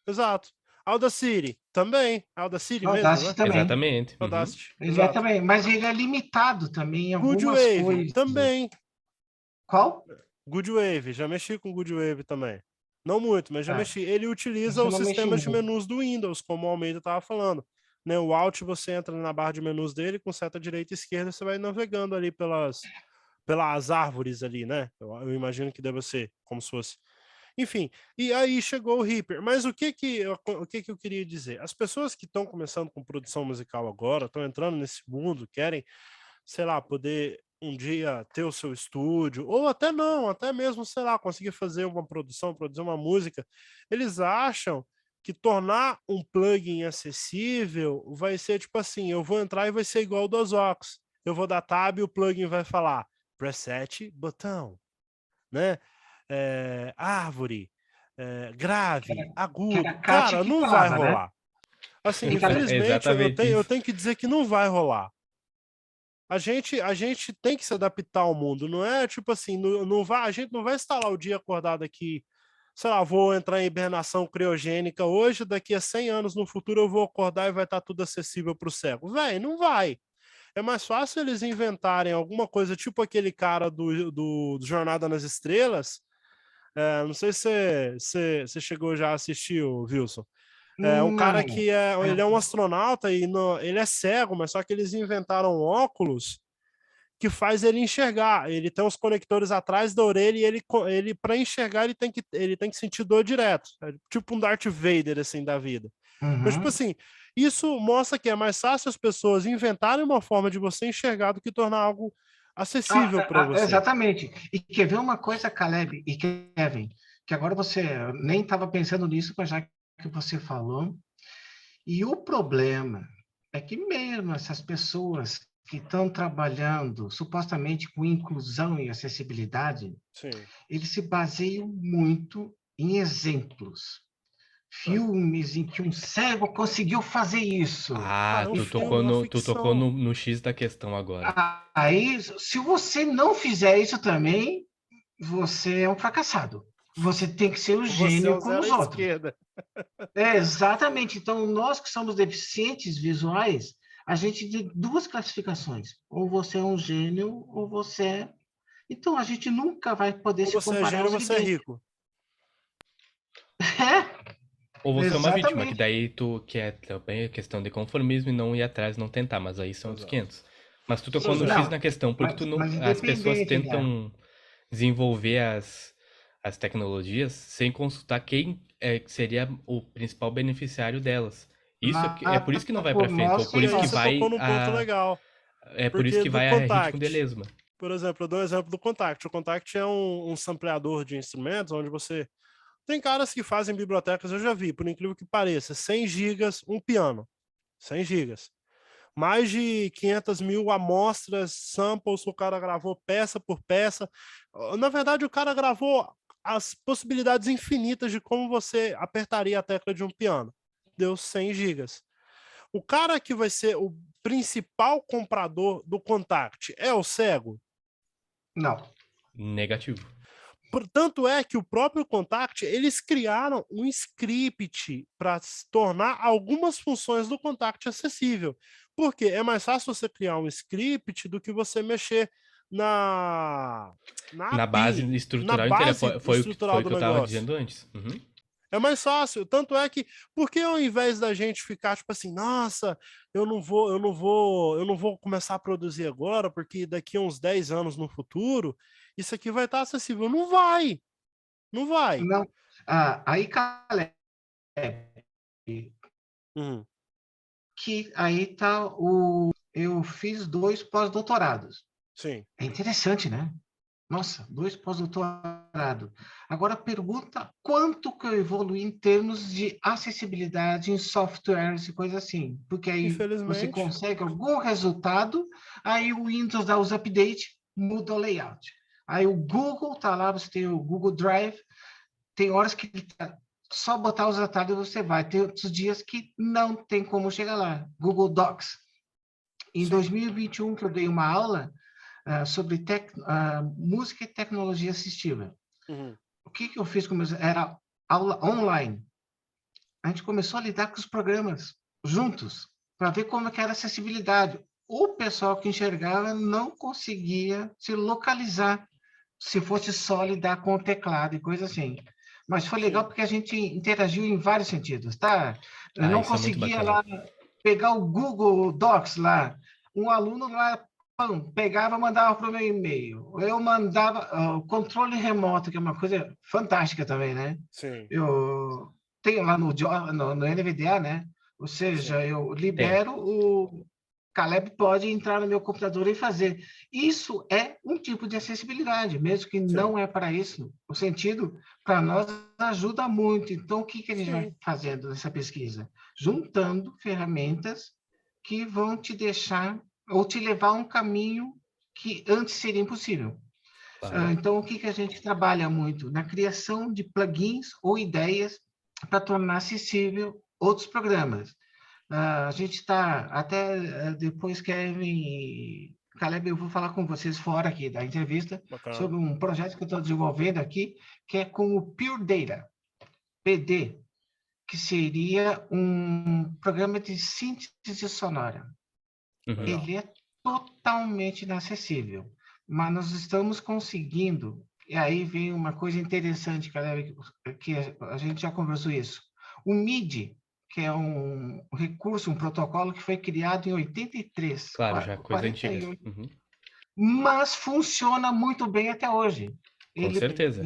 exato. Audacity também. Audacity mesmo, né? Também. Exatamente. Audacity. Ele é também, mas ele é limitado também em algumas Goodwave coisas. também. Qual? Goodwave, já mexi com Goodwave também. Não muito, mas já mexi. Ele utiliza os sistemas de menus do Windows, como o Almeida estava falando. né? O Alt você entra na barra de menus dele, com seta direita e esquerda, você vai navegando ali pelas árvores ali, né? Eu imagino que deve ser como se fosse. Enfim, e aí chegou o Reaper. Mas o que que eu queria dizer? As pessoas que estão começando com produção musical agora, estão entrando nesse mundo, querem, sei lá, poder um dia ter o seu estúdio, ou até não, até mesmo, sei lá, conseguir fazer uma produção, produzir uma música, eles acham que tornar um plugin acessível vai ser tipo assim, eu vou entrar e vai ser igual o do Ox. Eu vou dar tab e o plugin vai falar preset, botão, né? Árvore, grave, Que era agudo. a Kátia Cara, que não vai falava, né? rolar. Assim, Exatamente. infelizmente, Exatamente eu isso. tenho que dizer que não vai rolar. A gente tem que se adaptar ao mundo, não é tipo assim, não vai, a gente não vai estar lá o dia acordado aqui, sei lá, vou entrar em hibernação criogênica hoje, daqui a 100 anos no futuro eu vou acordar e vai estar tudo acessível para o cego. Véi, não vai. É mais fácil eles inventarem alguma coisa, tipo aquele cara do Jornada nas Estrelas. Não sei se você chegou já a assistir, o Wilson. É um cara Não. que ele é um astronauta e ele é cego, mas só que eles inventaram óculos que faz ele enxergar. Ele tem uns conectores atrás da orelha e ele para enxergar ele tem que sentir dor direto. É tipo um Darth Vader assim da vida. Então, tipo Uhum. assim, isso mostra que é mais fácil as pessoas inventarem uma forma de você enxergar do que tornar algo acessível para você. Exatamente. E quer ver uma coisa, Caleb e Kevin, que agora você nem estava pensando nisso, mas já que você falou, e o problema é que mesmo essas pessoas que estão trabalhando supostamente com inclusão e acessibilidade, Sim. eles se baseiam muito em exemplos. Filmes em que um cego conseguiu fazer isso. Ah, Cara, é um tu filme, tocou uma no, tu tocou ficção. no X da questão agora. Aí, se você não fizer isso também, você é um fracassado. Você tem que ser o Você é gênio o como zero à os outros. esquerda. Exatamente. Então, nós que somos deficientes visuais, a gente tem duas classificações. Ou você é um gênio, ou você é. Então, a gente nunca vai poder Ou se você é comparar gênio ou aos você é videntes. rico. Ou você é uma vítima, que Exatamente. daí tu quer também a questão de conformismo e não ir atrás, não tentar, mas aí são outros Exato. 500. Mas tu Por tocou no X exemplo, na Não, questão, porque tu não, mas as pessoas independente da. tentam desenvolver as tecnologias sem consultar quem seria o principal beneficiário delas. Isso é por isso Nada que não vai por pra frente, ou nós por sem isso que você nós. tocou vai num ponto legal. por isso Porque que do vai a rede com Contact, delesma. por exemplo, eu dou um exemplo do Contact. O Contact é um sampleador de instrumentos onde você. Tem caras que fazem bibliotecas, eu já vi, por incrível que pareça, 100 gigas, um piano. 100 gigas. Mais de 500 mil amostras, samples, o cara gravou peça por peça. Na verdade, o cara gravou as possibilidades infinitas de como você apertaria a tecla de um piano. Deu 100 gigas. O cara que vai ser o principal comprador do Contact é o cego? Não. Negativo. Tanto é que o próprio Contact, eles criaram um script para tornar algumas funções do Contact acessível. Porque é mais fácil você criar um script do que você mexer na Na base API, na estrutural inteira, base foi estrutural o do que eu tava negócio. dizendo antes. Uhum. É mais fácil. Tanto é que, porque ao invés da gente ficar tipo assim, nossa, eu não vou começar a produzir agora, porque daqui a uns 10 anos no futuro, isso aqui vai estar acessível. Não vai. Não vai. Não. Aí, Caleb, Uhum. que aí tá o. Eu fiz 2 pós-doutorados. Sim. É interessante, né? Nossa, 2 pós-doutorado. Agora pergunta quanto que eu evolui em termos de acessibilidade em softwares e coisa assim. Porque aí você Infelizmente. consegue algum resultado, aí o Windows dá os updates, muda o layout. Aí o Google tá lá, você tem o Google Drive, tem horas que só botar os atalhos você vai. Tem outros dias que não tem como chegar lá. Google Docs. Em Sim. 2021, que eu dei uma aula sobre música e tecnologia assistiva. Uhum. O que eu fiz? Era aula online. A gente começou a lidar com os programas juntos, para ver como que era a acessibilidade. O pessoal que enxergava não conseguia se localizar se fosse só lidar com o teclado e coisa assim. Mas foi legal Sim. porque a gente interagiu em vários sentidos, tá? Eu não Isso é muito conseguia bacana. lá pegar o Google Docs lá, um aluno lá pegava, mandava para o meu e-mail. Eu mandava o controle remoto, que é uma coisa fantástica também, né? Sim, Eu tenho lá no NVDA, né? Ou seja, sim, eu Tem. libero o Caleb pode entrar no meu computador e fazer. Isso é um tipo de acessibilidade, mesmo que sim, não é para isso. O sentido, para nós, ajuda muito. Então, o que, que a gente vai sim, fazendo nessa pesquisa? Juntando ferramentas que vão te deixar ou te levar a um caminho que antes seria impossível. Claro. Então, o que, que a gente trabalha muito? Na criação de plugins ou ideias para tornar acessível outros programas. A gente está, até depois, Kevin e Caleb, eu vou falar com vocês fora aqui da entrevista bacana. sobre um projeto que eu estou desenvolvendo aqui, que é com o Pure Data, PD, que seria um programa de síntese sonora. Uhum. Legal. Ele é totalmente inacessível, mas nós estamos conseguindo, e aí vem uma coisa interessante, Caleb, que a gente já conversou isso. O MIDI, que é um recurso, um protocolo que foi criado em 83, Claro, já é coisa antiga. 48, Uhum. mas funciona muito bem até hoje. Com Ele, certeza.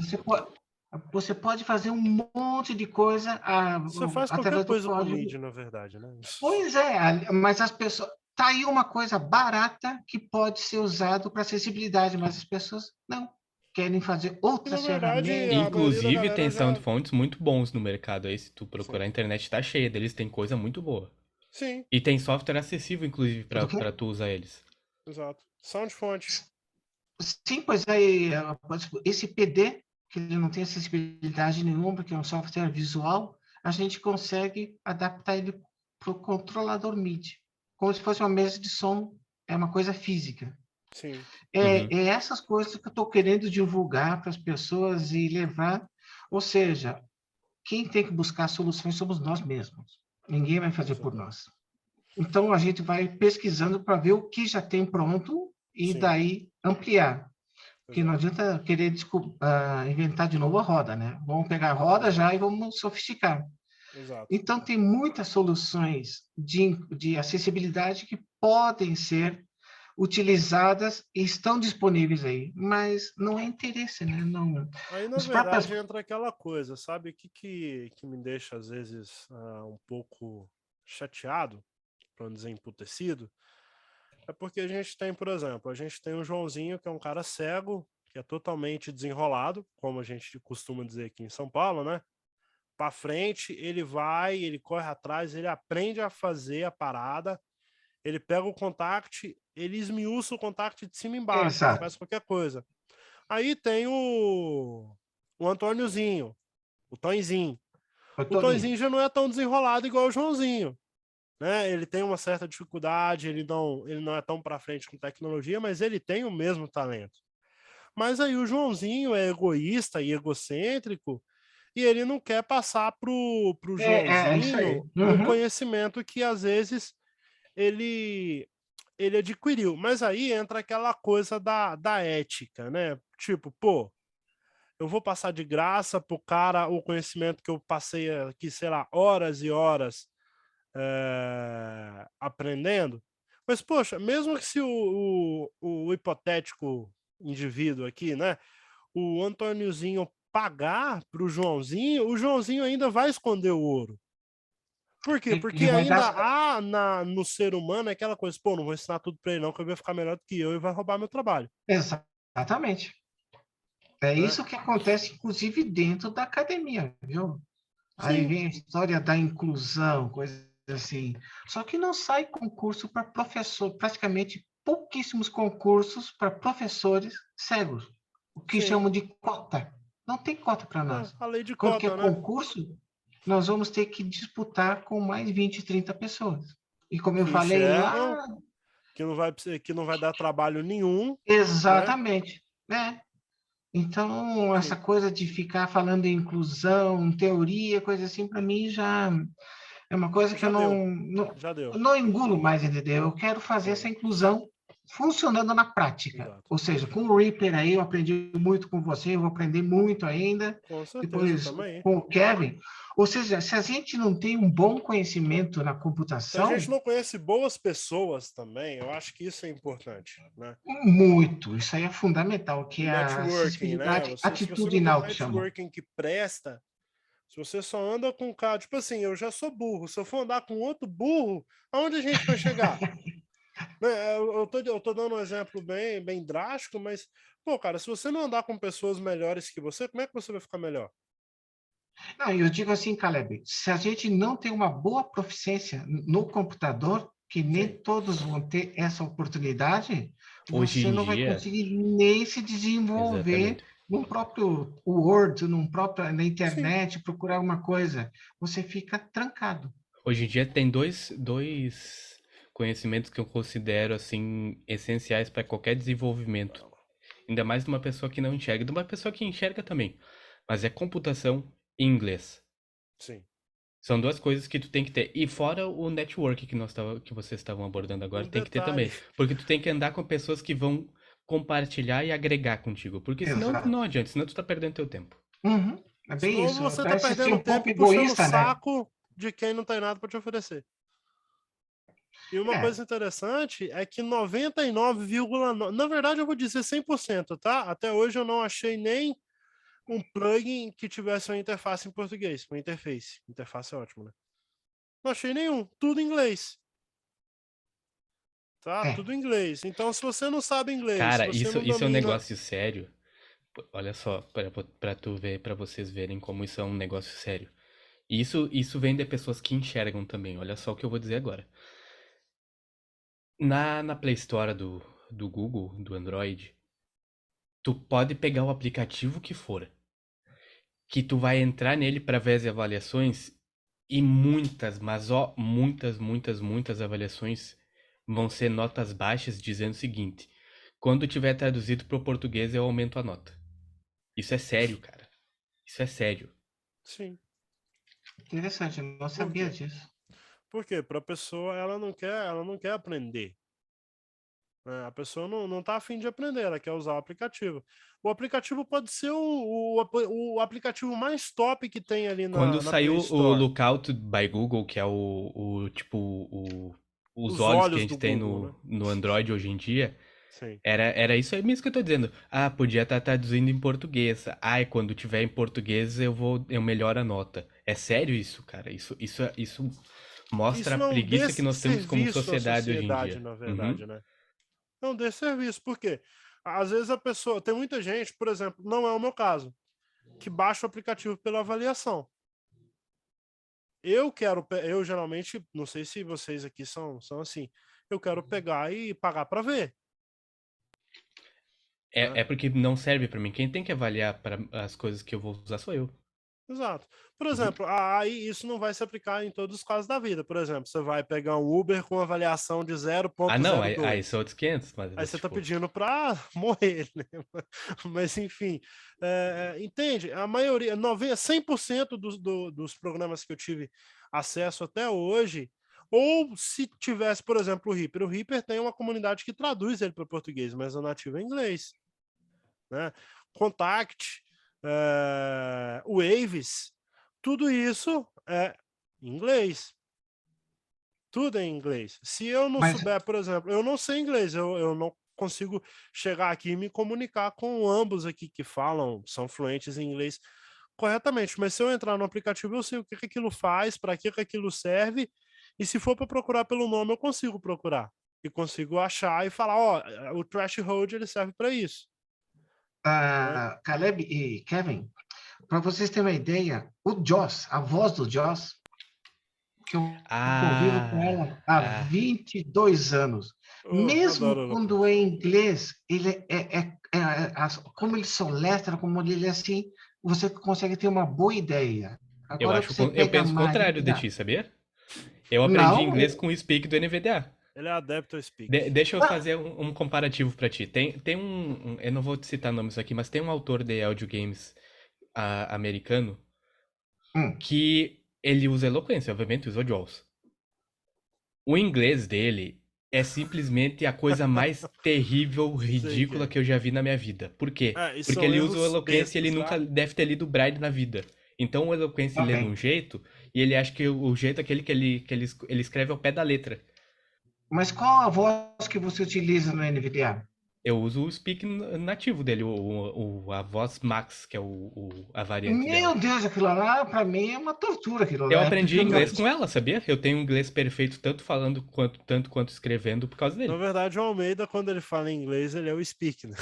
você pode fazer um monte de coisa Você faz qualquer através do coisa com código. mídia, na verdade, né? Pois é, mas as pessoas. Tá aí uma coisa barata que pode ser usado para acessibilidade, mas as pessoas não querem fazer E, na outras verdade, ferramentas. a maioria da Inclusive, tem galera já. sound muito bons no mercado aí. Se tu procurar, a Sim, internet tá cheia deles, tem coisa muito boa. sim, E tem software acessível, inclusive, Do quê? pra tu usar eles. exato. Sound fonte. Sim, pois é, esse PD, que ele não tem acessibilidade nenhuma, porque é um software visual, a gente consegue adaptar ele para o controlador MIDI, como se fosse uma mesa de som, é uma coisa física. Sim, Uhum. É essas coisas que eu estou querendo divulgar para as pessoas e levar. Ou seja, quem tem que buscar soluções somos nós mesmos. Ninguém vai fazer por exato. nós. Então, a gente vai pesquisando para ver o que já tem pronto e Sim, daí ampliar. Porque não exato. adianta querer inventar de novo a roda, né? Vamos pegar a roda Exato. já e vamos sofisticar. Exato. Então, tem muitas soluções de acessibilidade que podem ser utilizadas e estão disponíveis aí, mas não é interesse, né? Não, Aí, na as próprias. verdade, entra aquela coisa, sabe? O que me deixa, às vezes, um pouco chateado, para não dizer emputecido, é porque a gente tem, por exemplo, a gente tem o Joãozinho, que é um cara cego, que é totalmente desenrolado, como a gente costuma dizer aqui em São Paulo, né? Para frente, ele vai, ele corre atrás, ele aprende a fazer a parada, ele pega o contact, ele esmiuça o contact de cima e embaixo, ele Exato. faz qualquer coisa. Aí tem o Antôniozinho, o Tonzinho. Ô, O Toninho. Tonzinho já não é tão desenrolado igual o Joãozinho, né? Ele tem uma certa dificuldade, ele não é tão para frente com tecnologia, mas ele tem o mesmo talento. Mas aí o Joãozinho é egoísta e egocêntrico e ele não quer passar pro É isso aí. Joãozinho um Uhum. conhecimento que às vezes ele ele adquiriu. Mas aí entra aquela coisa da ética, né? Tipo, pô, eu vou passar de graça pro cara o conhecimento que eu passei aqui, sei lá, horas e horas aprendendo. Mas, poxa, mesmo que se o hipotético indivíduo aqui, né, o Antôniozinho pagar pro Joãozinho, o Joãozinho ainda vai esconder o ouro. Por quê? Ele Porque vai dar. ainda há no ser humano aquela coisa, pô, não vou ensinar tudo para ele não, que ele vai ficar melhor do que eu e vai roubar meu trabalho, Exatamente. É né? isso que acontece, inclusive, dentro da academia, viu? Aí Sim, vem a história da inclusão, coisa assim. Só que não sai concurso para professor, praticamente pouquíssimos concursos para professores cegos, o que sim. chamam de cota. Não tem cota para É, nós. a lei de Qualquer cota, né? concurso, nós vamos ter que disputar com mais 20, 30 pessoas. E como eu Que falei enxergam, lá, que não vai dar trabalho nenhum, né? exatamente, né? Então, essa Sim, coisa de ficar falando em inclusão, teoria, coisa assim, para mim já é uma coisa que eu já deu, não já deu. não engulo mais, entendeu? Eu quero fazer essa Sim, inclusão funcionando na prática. Exato. Ou seja, com o Reaper aí eu aprendi muito com você, eu vou aprender muito ainda. Com certeza, Depois também. com o Kevin. Ou seja, se a gente não tem um bom conhecimento na Se a computação, gente não conhece boas pessoas também, eu acho que isso é importante, né? muito. Isso aí é fundamental, que O é a networking, né? acessibilidade Se você não tem um atitudinal que chamam. networking que presta, se você só anda com o cara, tipo assim, eu já sou burro, se eu for andar com outro burro, aonde a gente vai chegar? Né, eu tô dando um exemplo bem drástico, mas, pô, cara, se você não andar com pessoas melhores que você, como é que você vai ficar melhor? Não, eu digo assim, Caleb, se a gente não tem uma boa proficiência no computador, que nem Sim, todos vão ter essa oportunidade, Hoje você em não vai dia, conseguir nem se desenvolver exatamente. num próprio Word, na sim, internet, procurar alguma coisa. Você fica trancado. Hoje em dia tem dois conhecimentos que eu considero assim essenciais para qualquer desenvolvimento. Ainda mais de uma pessoa que não enxerga, de uma pessoa que enxerga também. Mas é computação e inglês. sim. São duas coisas que tu tem que ter. E fora o network que vocês estavam abordando agora, Um tem que ter detalhe, também. Porque tu tem que andar com pessoas que vão compartilhar e agregar contigo. Porque senão não Exato. adianta, senão tu tá perdendo teu tempo. Uhum. É bem senão isso. você tá Parece ser perdendo um pouco tempo puxando o egoísta, né? saco de quem não tem nada para te oferecer. E uma É. coisa interessante é que 99,9, na verdade eu vou dizer 100%, tá? Até hoje eu não achei nem um plugin que tivesse uma interface em português, uma interface. Interface é ótimo, né? Não achei nenhum, tudo em inglês, tá? É. Tudo em inglês. Então, se você não sabe inglês, se Cara, você não isso é um domina, negócio sério. Olha só, pra tu ver, pra vocês verem como isso é um negócio sério. Isso vem de pessoas que enxergam também. Olha só o que eu vou dizer agora. Na Play Store do Google, do Android, tu pode pegar o aplicativo que for, que tu vai entrar nele para ver as avaliações e muitas, mas ó, muitas avaliações vão ser notas baixas dizendo o seguinte: quando tiver traduzido para o português eu aumento a nota. Isso é sério, cara. Isso é sério. sim. Interessante, eu não Por sabia quê? disso. Por quê? Para a pessoa, ela não quer aprender. Né? A pessoa não tá afim de aprender, ela quer usar o aplicativo. O aplicativo pode ser o aplicativo mais top que tem ali Quando na Play saiu o Store. Lookout by Google, que é tipo os Os olhos que a olhos gente do tem Google, né? no Android hoje em dia, Sim. era isso aí mesmo que eu tô dizendo. Ah, podia estar traduzindo em português. Ai, quando tiver em português eu melhoro a nota. É sério isso, cara? Isso mostra Isso a não é um preguiça que nós temos como desserviço à sociedade hoje em sociedade, dia. na Uhum. verdade, né? É um desserviço. Por quê? Às vezes a pessoa. Tem muita gente, por exemplo, não é o meu caso, que baixa o aplicativo pela avaliação. Eu geralmente, não sei se vocês aqui são assim, eu quero pegar e pagar para ver, né? É porque não serve pra mim. Quem tem que avaliar para as coisas que eu vou usar sou eu. Exato. Por Uhum. exemplo, aí isso não vai se aplicar em todos os casos da vida. Por exemplo, você vai pegar um Uber com avaliação de Ah, não, aí 0,02. são outros 500, Aí mas você está tipo. pedindo para morrer, né? Mas enfim, entende? A maioria, 100% dos programas que eu tive acesso até hoje, ou se tivesse, por exemplo, o Reaper tem uma comunidade que traduz ele para português, mas o nativo é inglês, né? Contact, Waves, tudo isso é inglês. Tudo é em inglês. Se eu não Mas souber, por exemplo, eu não sei inglês, eu não consigo chegar aqui e me comunicar com ambos aqui que falam, são fluentes em inglês corretamente. Mas se eu entrar no aplicativo, eu sei o que que aquilo faz, para que que aquilo serve, e se for para procurar pelo nome, eu consigo procurar. E consigo achar e falar, ó, o threshold ele serve para isso. Né? Caleb e Kevin, para vocês terem uma ideia, o Joss, a voz do Joss, que eu convivo com Ah, ela há ah, 22 anos, Oh, mesmo adoro ela. quando é em inglês, como ele soletra, como ele é assim, você consegue ter uma boa ideia. Agora você eu pega a penso o contrário de Marina. ti, sabia? Eu aprendi inglês Não, com o Speak do NVDA. Ele é adepto ao speak. Deixa eu ah, fazer um comparativo pra ti. Tem eu não vou te citar nomes aqui, mas tem um autor de audio games americano hum, que ele usa eloquência, obviamente usa o Jaws. O inglês dele é simplesmente a coisa mais terrível, Sei que ridícula é. que eu já vi na minha vida. Por quê? E Porque são ele usa o erros Eloquência e ele bestas, nunca tá? deve ter lido Braille na vida. Então o Eloquência lê de um Ok. jeito e ele acha que o jeito aquele que ele escreve é o pé da letra. Mas qual a voz que você utiliza no NVDA? Eu uso o speak nativo dele, a voz Max, que é a variante dela. Meu Deus, aquilo lá, para mim, é uma tortura aquilo Eu lá. aprendi Porque inglês com ela, sabia? Eu tenho inglês perfeito tanto falando quanto escrevendo por causa Na dele. verdade, o Almeida, quando ele fala em inglês, ele é o speak, né?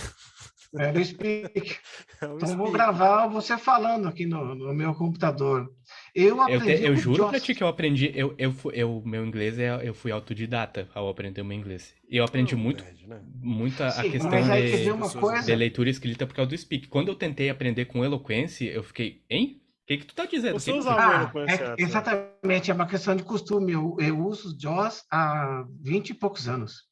é do Speak. É o Então, vou speak. gravar você falando aqui no meu computador. Eu aprendi Eu com o juro pra Joss. ti que eu aprendi. Meu inglês eu fui autodidata ao aprender o meu inglês. E eu aprendi muito, Nerd, né? muito a Sim, questão mas aí quer As ver de, uma pessoas de coisa? leitura escrita por causa do speak. Quando eu tentei aprender com eloquência, eu fiquei, hein? O que tu tá dizendo? O Você que que... usava o Ah, Eloquência antes, né? exatamente, é uma questão de costume. Eu uso o Joss há 20 e poucos anos.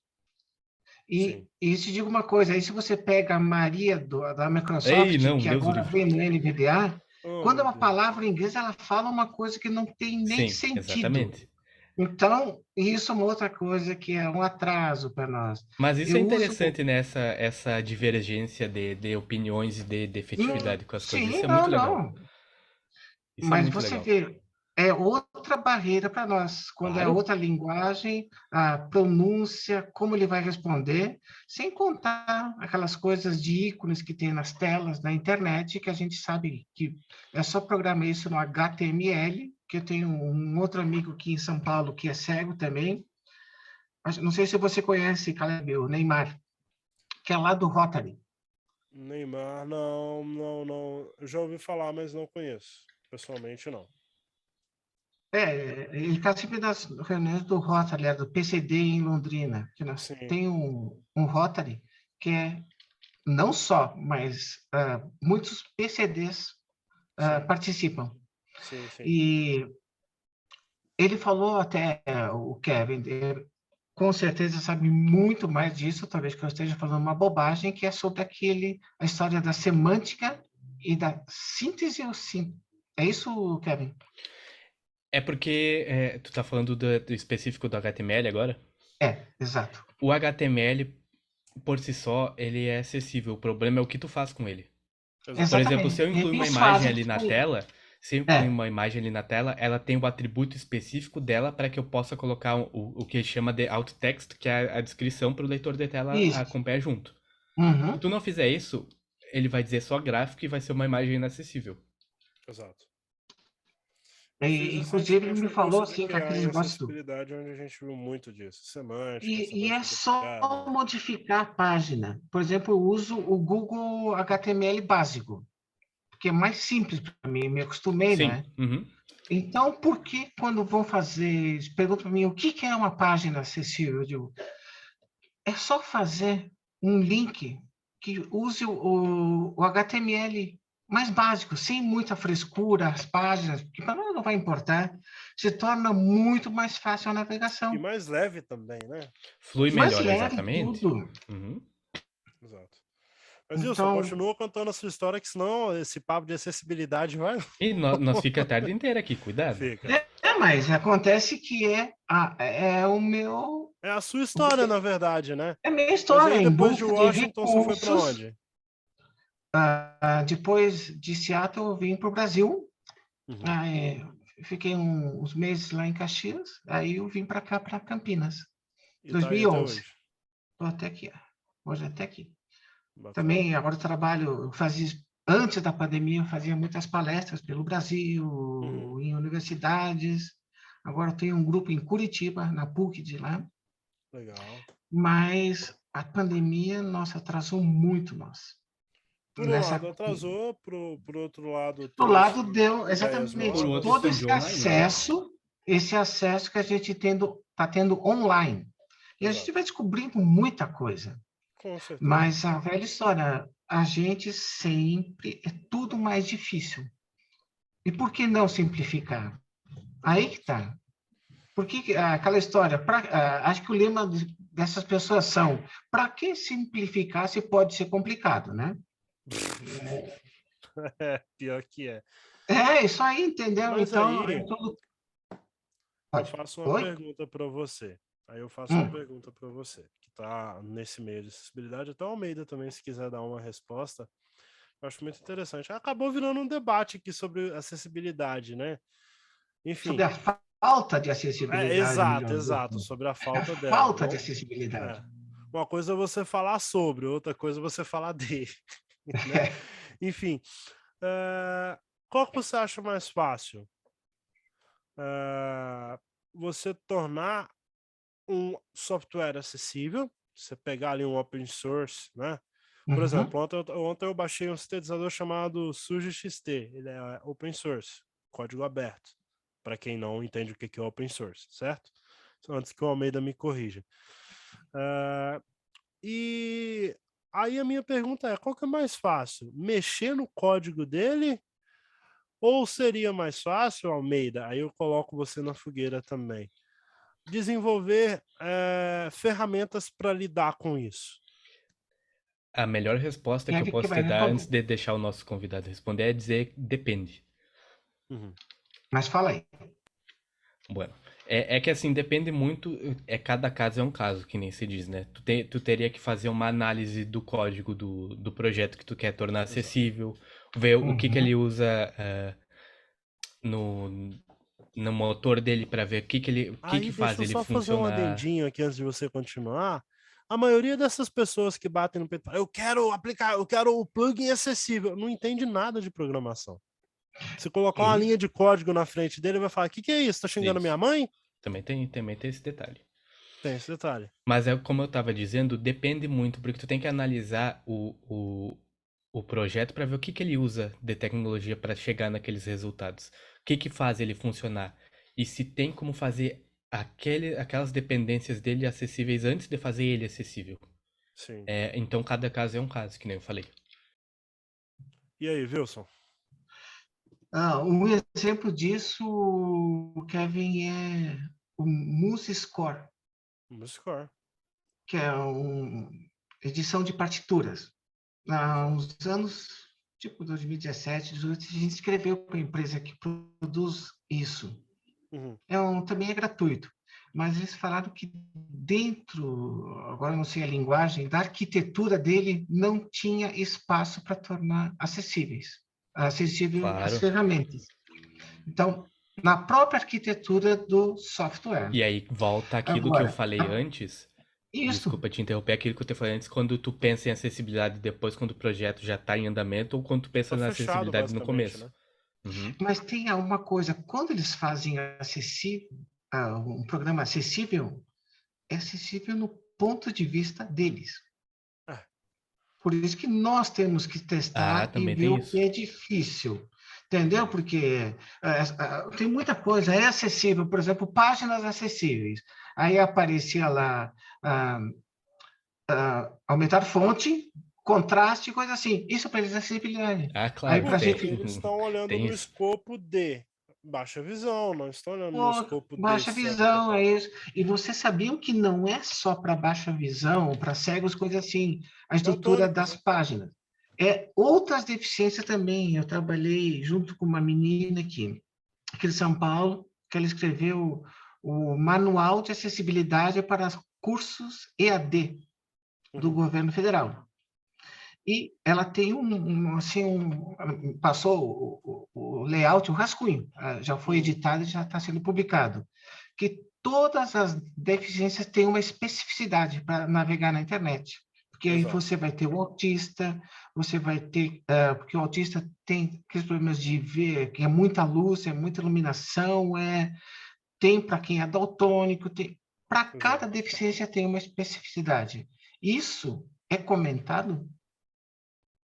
Sim. E te digo uma coisa, aí se você pega a Maria da Ei, Microsoft, não, que Deus o agora livre. vem no NVDA, Oh, quando é meu uma Deus. palavra em inglês, ela fala uma coisa que não tem nem Sim, sentido. exatamente. Então, isso é uma outra coisa que é um atraso para nós. Mas isso é Eu uso. interessante nessa essa divergência de opiniões e de efetividade com as coisas. Sim, Isso é não, muito legal. não. Isso é Mas muito você legal. vê, é outra barreira para nós. Quando é Claro. outra linguagem, a pronúncia, como ele vai responder, sem contar aquelas coisas de ícones que tem nas telas da internet, que a gente sabe que é só programar isso no HTML, que eu tenho um outro amigo aqui em São Paulo que é cego também. Não sei se você conhece, Caleb, o Neymar, que é lá do Rotary. Neymar, não, não, não. Eu já ouvi falar, mas não conheço. Pessoalmente, não. Ele está sempre nas reuniões do Rotary, do PCD em Londrina, que nós Sim, tem um Rotary que é não só, mas muitos PCDs sim, participam. sim, sim. E ele falou até, o Kevin, com certeza sabe muito mais disso, talvez que eu esteja falando uma bobagem, que é sobre a história da semântica e da síntese ou sim. É isso, Kevin? É porque tu tá falando do específico do HTML agora? Exato. O HTML, por si só, ele é acessível. O problema é o que tu faz com ele. Exato. Por exemplo, se Exatamente. eu incluir uma Eles imagem fazem ali na tipo, tela, se eu incluir uma imagem ali na tela, ela tem o atributo específico dela para que eu possa colocar o que chama de alt text, que é a descrição para o leitor de tela isso. acompanhar junto. Se Uhum. tu não fizer isso, ele vai dizer só gráfico e vai ser uma imagem inacessível. Exato. Eu fiz Inclusive, ele recentemente me um falou curso de assim que QA aqueles em negócios do. acessibilidade, onde a gente viu muito disso. Semântica, E é semântica só duplicada. modificar a página. Por exemplo, eu uso o Google HTML básico, porque é mais simples para mim, me acostumei, não Sim. é? Uhum. Então, por que quando vão fazer, perguntam para mim o que é uma página acessível? Eu digo, é só fazer um link que use o HTML mais básico, sem muita frescura, as páginas, que para nós não vai importar, se torna muito mais fácil a E navegação. mais leve também, né? Flui Mais melhor, leve exatamente. tudo. Uhum. Exato. Mas, Wilson, Então, continua contando a sua história, que senão esse papo de acessibilidade vai. E nós fica a tarde inteira aqui, cuidado. Fica. mas acontece que é o meu. É a sua história, na verdade, né? É a minha Mas história, aí, em depois de busca de Washington, você foi para recursos. onde? Depois de Seattle, eu vim para o Brasil. Uhum. Fiquei uns meses lá em Caxias, aí eu vim para cá, para Campinas, E tá aí até 2011. hoje. Estou até aqui, hoje até aqui. Bacana. Também, agora eu trabalho, antes da pandemia, eu fazia muitas palestras pelo Brasil, em universidades. Agora eu tenho um grupo em Curitiba, na PUC de lá, Legal. mas a pandemia, nossa, atrasou muito nós. Por um lado atrasou, por outro lado Do lado trouxe deu ideias Por exatamente outro, novas. todo expandiu online, né? esse acesso que a gente está tendo online. E a gente Exato. vai descobrindo muita coisa. Com certeza. Mas a velha história, a gente sempre é tudo mais difícil. E por que não simplificar? Aí que está. Porque aquela história, acho que o lema dessas pessoas são: para que simplificar se pode ser complicado, né? Pior que é. É isso aí, entendeu? Mas Então, aí tudo eu pode. faço uma Oi? pergunta para você. Aí eu faço uma pergunta para você, que está nesse meio de acessibilidade, até o Almeida também, se quiser dar uma resposta, eu acho muito interessante. Acabou virando um debate aqui sobre acessibilidade, né? Sobre Enfim. a falta de acessibilidade, Exato, melhor exato, dizendo. sobre a A falta dela. falta de Não, acessibilidade. uma coisa é você falar sobre, outra coisa é você falar de, né? Enfim, qual que você acha mais fácil? Você tornar um software acessível, você pegar ali um open source, né? Por exemplo, ontem eu baixei um sintetizador chamado SujiXT, ele é open source, código aberto, para quem não entende o que é open source, certo? Antes que o Almeida me corrija. E aí a minha pergunta é, qual que é mais fácil? Mexer no código dele? Ou seria mais fácil, Almeida, aí eu coloco você na fogueira também, desenvolver ferramentas para lidar com isso? A melhor resposta Quem que é eu que posso vai te dar responder? antes de deixar o nosso convidado responder é dizer depende. Uhum. Mas fala aí. Bueno, é que assim, depende muito, cada caso é um caso, que nem se diz, né? Tu teria que fazer uma análise do código do projeto que tu quer tornar Exato. acessível, ver o que ele usa no, no motor dele para ver o que Aí faz deixa eu ele só fazer um funcionar. adendinho aqui antes de você continuar. A maioria dessas pessoas que batem no peito, eu quero aplicar, eu quero o plugin acessível, não entende nada de programação. Se colocar uma linha de código na frente dele, vai falar, o que é isso? Tá xingando minha Isso. mãe? Também tem esse detalhe. Tem esse detalhe. Mas é como eu estava dizendo, depende muito, porque tu tem que analisar o projeto para ver o que ele usa de tecnologia para chegar naqueles resultados. O que faz ele funcionar. E se tem como fazer aquelas dependências dele acessíveis antes de fazer ele acessível. Sim. Então cada caso é um caso, que nem eu falei. E aí, Wilson? Um exemplo disso, Kevin, é o MuseScore, MuseScore. que é uma edição de partituras. Há uns anos, tipo 2017, 2018, a gente escreveu para a empresa que produz isso. Também é gratuito, mas eles falaram que dentro, agora não sei a linguagem, da arquitetura dele não tinha espaço para tornar acessível as Claro. ferramentas. Então, na própria arquitetura do software. E aí volta aquilo que eu Agora, falei antes. isso, Desculpa te interromper, aquilo que eu te falei antes, quando tu pensa em acessibilidade depois, quando o projeto já está em andamento, ou quando tu pensa Tá na fechado, acessibilidade no basicamente, começo. né? Uhum. mas tem uma coisa, quando eles fazem um programa acessível, é acessível no ponto de vista deles. Por isso que nós temos que testar e Também ver tem o que isso. é difícil. Entendeu? Porque tem muita coisa, é acessível, por exemplo, páginas acessíveis. Aí aparecia lá aumentar fonte, contraste, coisa assim. Isso para eles é acessibilidade. Aí Claro que para a tem. Porque gente. eles estão olhando Tem no isso. escopo de baixa visão, não estão olhando no escopo de Baixa cego visão, é total. isso. E você sabia que não é só para baixa visão, para cegos, coisa assim, a estrutura Daltônico, das né? páginas. Outras deficiências também. Eu trabalhei junto com uma menina aqui de São Paulo, que ela escreveu o Manual de Acessibilidade para cursos EAD do governo federal. E ela tem passou o layout, o rascunho, já foi editado e já está sendo publicado, que todas as deficiências têm uma especificidade para navegar na internet. Porque aí Exato. você vai ter o autista, você vai ter, porque o autista tem aqueles problemas de ver, que é muita luz, é muita iluminação, tem para quem é daltônico, para cada deficiência tem uma especificidade. Isso é comentado.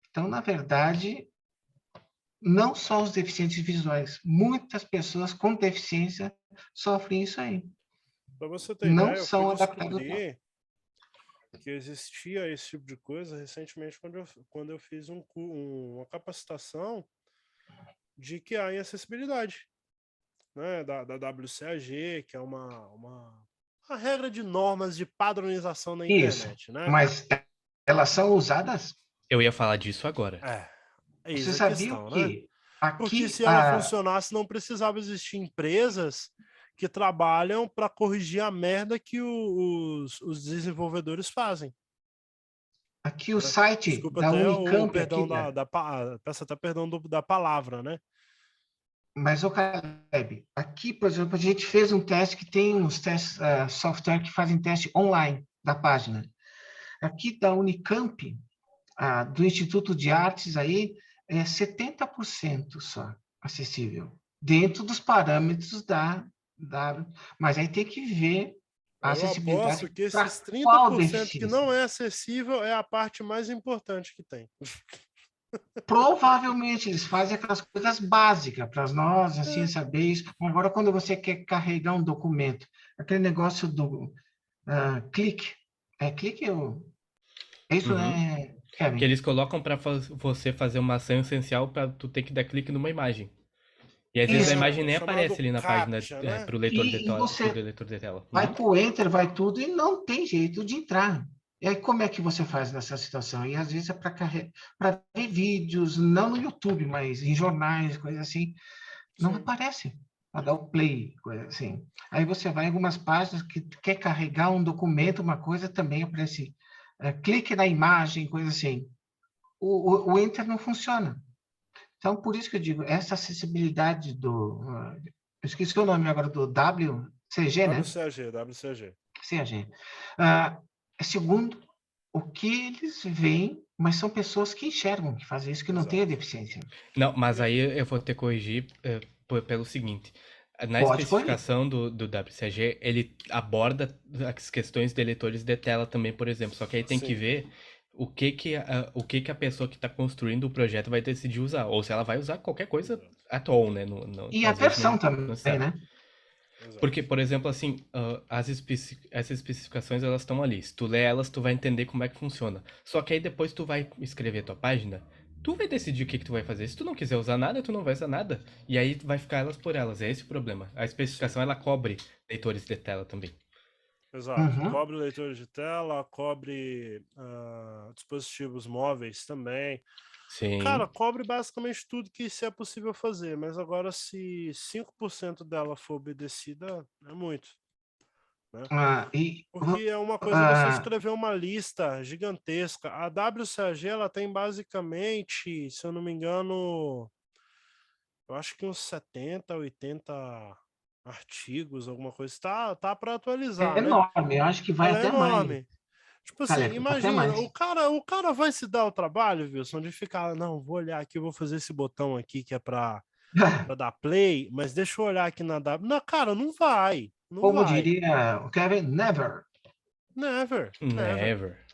Então, na verdade, não só os deficientes visuais, muitas pessoas com deficiência sofrem isso aí. Para você ter Não ideia, eu fui são adaptados. descobrir que existia esse tipo de coisa recentemente quando eu fiz uma capacitação de QA em acessibilidade, né, da WCAG, que é uma regra de normas de padronização na Isso, internet, né? mas elas são usadas. Eu ia falar disso agora. Eis Você a sabia questão, né? que Porque aqui se ela funcionasse, não precisava existir empresas que trabalham para corrigir a merda que os desenvolvedores fazem. Aqui o site Desculpa da até o Unicamp, perdão aqui, peço até perdão da palavra, né? mas, ô Caleb, aqui, por exemplo, a gente fez um teste que tem uns testes, software que fazem teste online da página. Aqui da Unicamp, do Instituto de Artes aí, é 70% só acessível, dentro dos parâmetros mas aí tem que ver a Eu aposto acessibilidade que esses para qual 30% que deficiência. não é acessível é a parte mais importante que tem. Provavelmente eles fazem aquelas coisas básicas para nós, assim, É. saber isso. Agora, quando você quer carregar um documento, aquele negócio do clique, clique, é isso, Uhum. né, Que Kevin? eles colocam pra você fazer uma ação essencial pra tu ter que dar clique numa imagem. E às vezes a Isso. imagem O nem chamado aparece ali na página CAPTCHA, né? pro leitor de E tela, pro você leitor de tela. vai Uhum. para o Enter, vai tudo, e não tem jeito de entrar. E aí, como é que você faz nessa situação? E às vezes é para ver vídeos, não no YouTube, mas em jornais, coisas assim, não Sim. aparece para dar o play, coisa assim. Aí você vai em algumas páginas que quer carregar um documento, uma coisa, também aparece clique na imagem, coisa assim. O Enter não funciona. Então, por isso que eu digo, essa acessibilidade eu esqueci o nome agora do WCG, né? WCAG. CAG. Segundo o que eles veem, mas são pessoas que enxergam, que fazem isso, que não têm a Exato. deficiência. Não, mas aí eu vou ter que corrigir pelo seguinte. Na Pode correr. especificação do WCAG, ele aborda as questões de leitores de tela também, por exemplo. Só que aí tem que Sim. ver o que a pessoa que está construindo o projeto vai decidir usar. Ou se ela vai usar qualquer coisa Exato. atual, né? E a Às vezes versão não também, sabe. né? Exato. Porque, por exemplo, assim, essas especificações elas estão ali. Se tu lê elas, tu vai entender como é que funciona. Só que aí depois tu vai escrever tua página, tu vai decidir o que que tu vai fazer. Se tu não quiser usar nada, tu não vai usar nada. E aí vai ficar elas por elas. É esse o problema. A Sim. especificação ela cobre leitores de tela também. Exato. Uhum. Cobre leitor de tela, cobre dispositivos móveis também. Cara, Sim. cobre basicamente tudo que isso é possível fazer, mas agora se 5% dela for obedecida, é muito, né? E Porque é uma coisa você escrever uma lista gigantesca. A WCAG, ela tem basicamente, se eu não me engano, eu acho que uns 70, 80 artigos, alguma coisa. Tá para é atualizar, né? enorme, eu acho que vai Ela é até mais, enorme. Tipo assim, Caleb, até imagina, mais. o cara vai se dar o trabalho, Wilson, de ficar, não, vou olhar aqui, vou fazer esse botão aqui que é pra dar play, mas deixa eu olhar aqui na W. Não, cara, não vai. Não Como vai. diria o Kevin, never. Never, never. Never.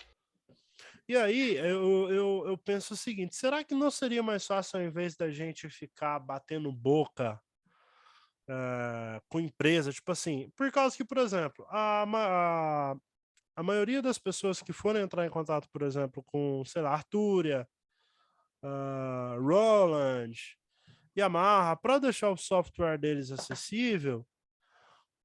E aí, eu penso o seguinte: será que não seria mais fácil, ao invés da gente ficar batendo boca com empresa, tipo assim, por causa que, por exemplo, a maioria das pessoas que forem entrar em contato, por exemplo, com, sei lá, Arturia, Roland, Yamaha, para deixar o software deles acessível,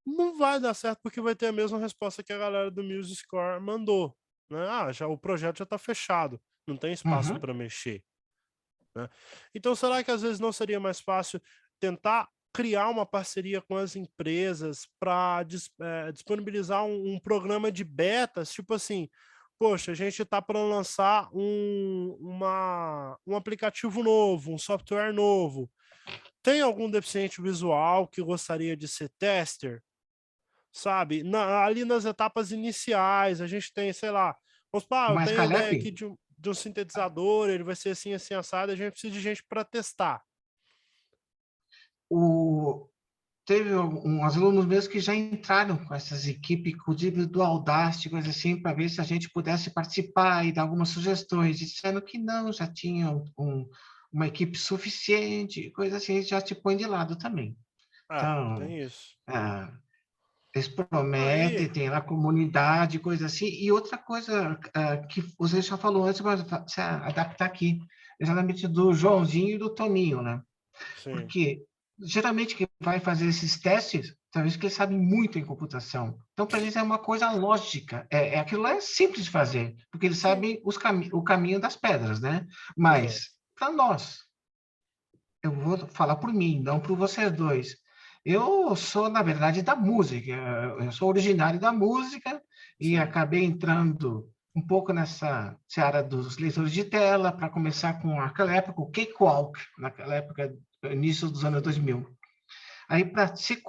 não vai dar certo porque vai ter a mesma resposta que a galera do MuseScore mandou, né? Já o projeto já está fechado, não tem espaço Uhum. para mexer, né? Então, será que às vezes não seria mais fácil tentar criar uma parceria com as empresas para disponibilizar um programa de betas, tipo assim, poxa, a gente está para lançar um aplicativo novo, um software novo. Tem algum deficiente visual que gostaria de ser tester? Sabe? Ali nas etapas iniciais, a gente tem, sei lá, vamos supor, eu Mas, tenho a ideia Caleb, aqui de um sintetizador, ele vai ser assim, assim, assado, a gente precisa de gente para testar. teve uns alunos meus que já entraram com essas equipes, inclusive do Audacity, coisa assim, para ver se a gente pudesse participar e dar algumas sugestões, disseram que não, já tinham uma equipe suficiente, coisa assim, já te põe de lado também. Então, Tem isso. eles prometem, Aí, tem lá comunidade, coisa assim. E outra coisa que você já falou antes, mas se adaptar aqui, exatamente do Joãozinho e do Toninho, né? sim, Porque geralmente quem vai fazer esses testes, talvez que eles sabem muito em computação. Então, para eles é uma coisa lógica. Aquilo lá é simples de fazer, porque eles sim, sabem o caminho das pedras, né? exato. Mas, para nós, eu vou falar por mim, não por vocês dois. Eu sou, na verdade, da música. Eu sou originário da música e Sim. acabei entrando um pouco nessa seara dos leitores de tela para começar com aquela época, o Cakewalk, naquela época, início dos anos 2000. Aí, para ser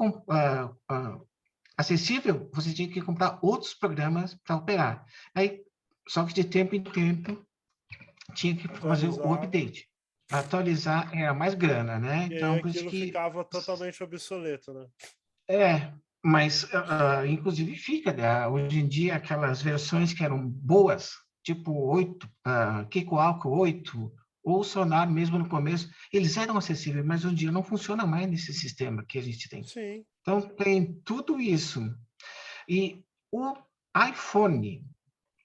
acessível, você tinha que comprar outros programas para operar. Aí, só que de tempo em tempo, tinha que fazer o Atualizava. update. Atualizar era mais grana, né? E aí Então, por isso aquilo que ficava totalmente obsoleto, né? mas inclusive fica, né? Hoje em dia, aquelas versões que eram boas, tipo 8, Kiko Alco 8, ou Sonar mesmo no começo, eles eram acessíveis, mas hoje em dia não funciona mais nesse sistema que a gente tem. Sim. Então, tem tudo isso. E o iPhone,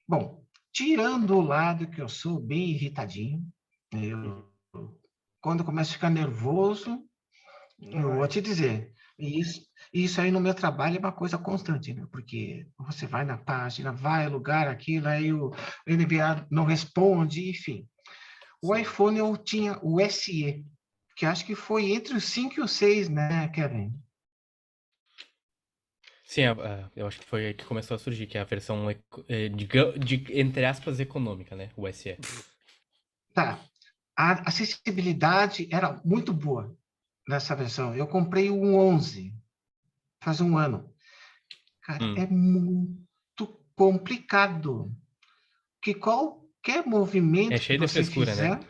bom, tirando o lado que eu sou bem irritadinho, Uhum. quando eu começo a ficar nervoso, eu vou Ai, te dizer, isso aí no meu trabalho é uma coisa constante, né? Porque você vai na página, vai lugar aquilo, aí o NBA não responde, enfim. O sim. iPhone eu tinha o SE, que acho que foi entre os 5 e os 6, né, Kevin? Sim, eu acho que foi aí que começou a surgir, que é a versão, entre aspas, econômica, né? O SE. Tá. A acessibilidade era muito boa nessa versão. Eu comprei o 11, faz um ano. Cara, é Hum. muito complicado. Que qualquer É movimento que cheio de você frescura, né? fizer,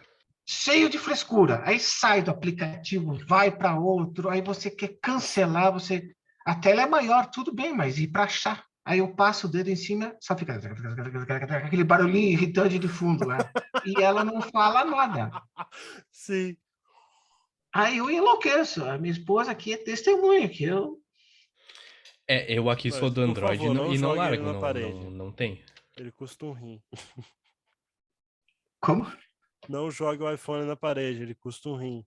cheio de frescura. Aí sai do aplicativo, vai para outro, aí você quer cancelar, a tela é maior, tudo bem, mas e para achar? Aí eu passo o dedo em cima, só fica aquele barulhinho irritante de fundo lá. E ela não fala nada. Sim. Aí eu enlouqueço. A minha esposa aqui é testemunha que eu. Eu aqui sou Mas, do por Android favor, não e não jogue ele largo, na não, parede. não tem. Ele custa um rim. Como? Não jogue o iPhone na parede, ele custa um rim.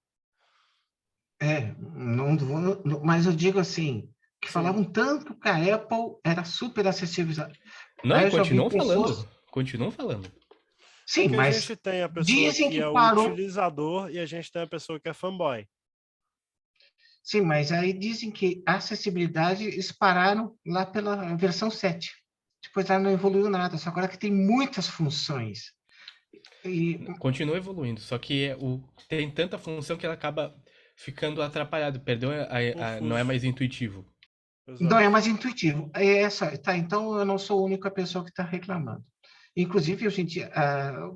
Não vou, mas eu digo assim, que Sim. falavam tanto que a Apple era super acessível. Não, Aí e eu já vi continuam pessoas. falando. Continuam falando. É Sim, que a mas gente tem a pessoa dizem que que é o parou. utilizador e a gente tem a pessoa que é fanboy. Sim, mas aí dizem que a acessibilidade eles pararam lá pela versão 7. Depois ela não evoluiu nada, só agora que tem muitas funções. E Continua evoluindo, só que tem tanta função que ela acaba ficando atrapalhado, perdeu não é Confuso. mais intuitivo. não é Exato. mais intuitivo. É essa, tá, então eu não sou a única pessoa que está reclamando. Inclusive, hoje em dia,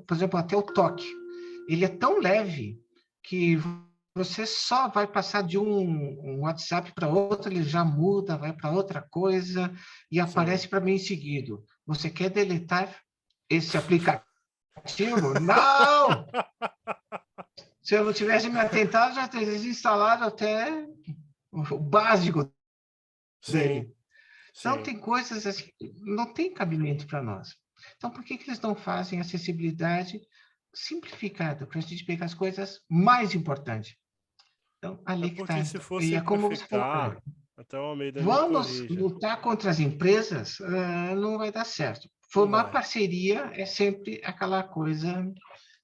por exemplo, até o toque, ele é tão leve que você só vai passar de um WhatsApp para outro, ele já muda, vai para outra coisa e Sim. aparece para mim em seguida. Você quer deletar esse aplicativo? Não! Se eu não tivesse me atentado, já teria instalado até o básico Sim, dele. Então, sim. tem coisas assim, que não tem cabimento para nós. Então, por que eles não fazem acessibilidade simplificada, para a gente pegar as coisas mais importantes? Então, É ali que porque está. se for E é como você falou, simplificar, até o Almeida me vamos corrija. lutar contra as empresas, não vai dar certo. Não Formar vai. parceria é sempre aquela coisa.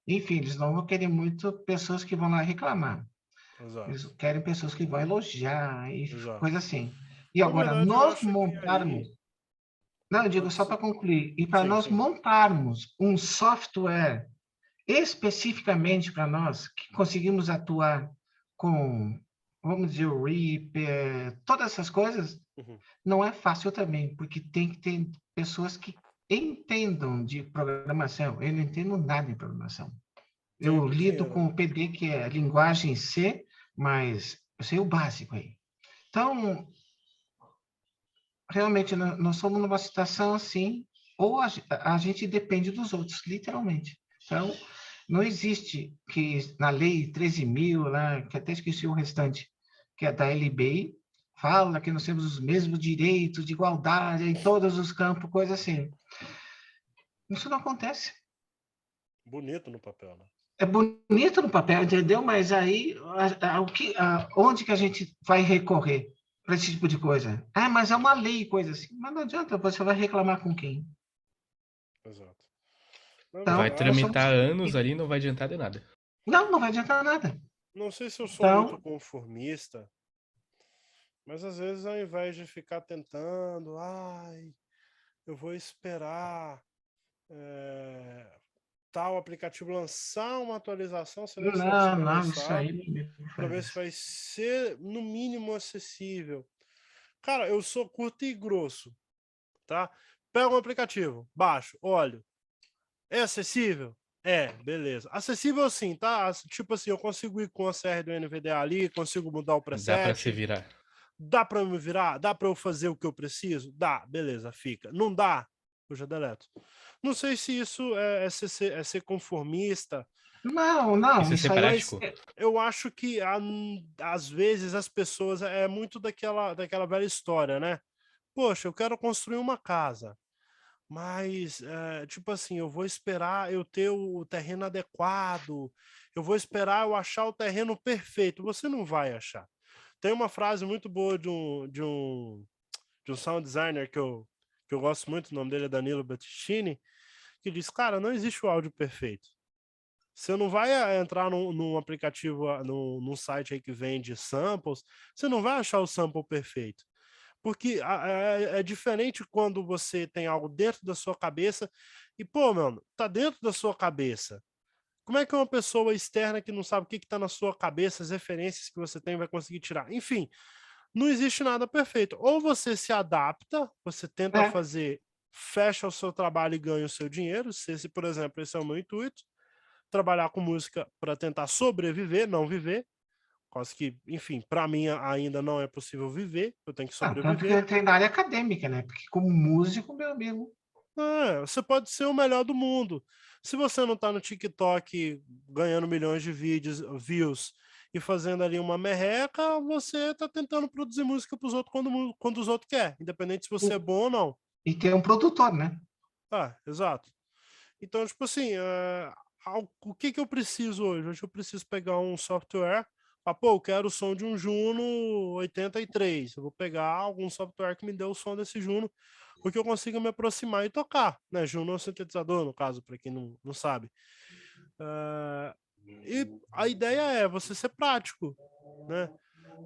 Enfim, eles não vão querer muito pessoas que vão lá reclamar. Eles Exato. querem pessoas que vão elogiar e coisa Exato. assim. E Na agora, verdade, eu nós acho que montarmos. aí Não, eu digo pode só ser. para concluir. E para Sim, nós sim. montarmos um software especificamente para nós, que conseguimos atuar com, vamos dizer, o Reaper, todas essas coisas, Uhum. não é fácil também, porque tem que ter pessoas que entendam de programação. Eu não entendo nada em programação. Tem Eu muito lido dinheiro. com o PD, que é a linguagem C, mas eu sei o básico aí. Então, realmente, nós somos numa situação assim, ou a gente depende dos outros, literalmente. Então, não existe que na lei 13.000, lá, que até esqueci o restante, que é da LBI, fala que nós temos os mesmos direitos de igualdade em todos os campos, coisa assim. Isso não acontece. Bonito no papel, né? É bonito no papel, entendeu? Mas aí, onde que a gente vai recorrer para esse tipo de coisa? Ah, mas é uma lei, coisa assim. Mas não adianta, você vai reclamar com quem? Exato. Na Vai Então, nós verdade, somos. tramitar anos ali e não vai adiantar de nada. Não, não vai adiantar nada. não sei se eu sou muito Então, conformista, Mas às vezes, ao invés de ficar tentando, eu vou esperar tal aplicativo lançar uma atualização, você nem sabe se Não, vai não, isso lançar, aí ninguém para faz ver se isso. vai ser, no mínimo, acessível. Cara, eu sou curto e grosso, tá? Pega um aplicativo, baixo, olho. É acessível? É, beleza. Acessível sim, tá? Tipo assim, eu consigo ir com a CR do NVDA ali, consigo mudar o Dá pra se preset. virar. Dá pra eu me virar? Dá pra eu fazer o que eu preciso? Dá, beleza, fica. Não dá? Eu já deleto. Não sei se isso é ser conformista, Não, não, Isso é ser isso aí mas prático. eu acho que às vezes as pessoas é muito daquela velha história, né? Poxa, eu quero construir uma casa, mas tipo assim, eu vou esperar eu ter o terreno adequado, eu vou esperar eu achar o terreno perfeito. Você não vai achar. Tem uma frase muito boa de um sound designer que eu gosto muito, o nome dele é Danilo Battistini, que diz, cara, não existe o áudio perfeito. Você não vai entrar num aplicativo, num site aí que vende samples, você não vai achar o sample perfeito. Porque é diferente quando você tem algo dentro da sua cabeça e, pô, mano, tá dentro da sua cabeça. Como é que uma pessoa externa que não sabe o que está na sua cabeça, as referências que você tem, vai conseguir tirar? Enfim, não existe nada perfeito. Ou você se adapta, você tenta é. fazer, fecha o seu trabalho e ganha o seu dinheiro. Se, por exemplo, esse é o meu intuito, trabalhar com música para tentar sobreviver, não viver. Quase que, enfim, para mim ainda não é possível viver, eu tenho que Tanto que eu sobreviver. entrei na área acadêmica, né? Porque como músico, meu amigo. Você pode ser o melhor do mundo. Se você não está no TikTok ganhando milhões de views e fazendo ali uma merreca, você está tentando produzir música para os outros quando os outros querem, independente se você é bom ou não. E ter um produtor, né? Exato. Então, tipo assim, o que eu preciso hoje? Hoje eu preciso pegar um software. Pô, eu quero o som de um Juno 83. Eu vou pegar algum software que me dê o som desse Juno, porque eu consigo me aproximar e tocar, né? Juno é um sintetizador, no caso, para quem não sabe. E a ideia é você ser prático, né?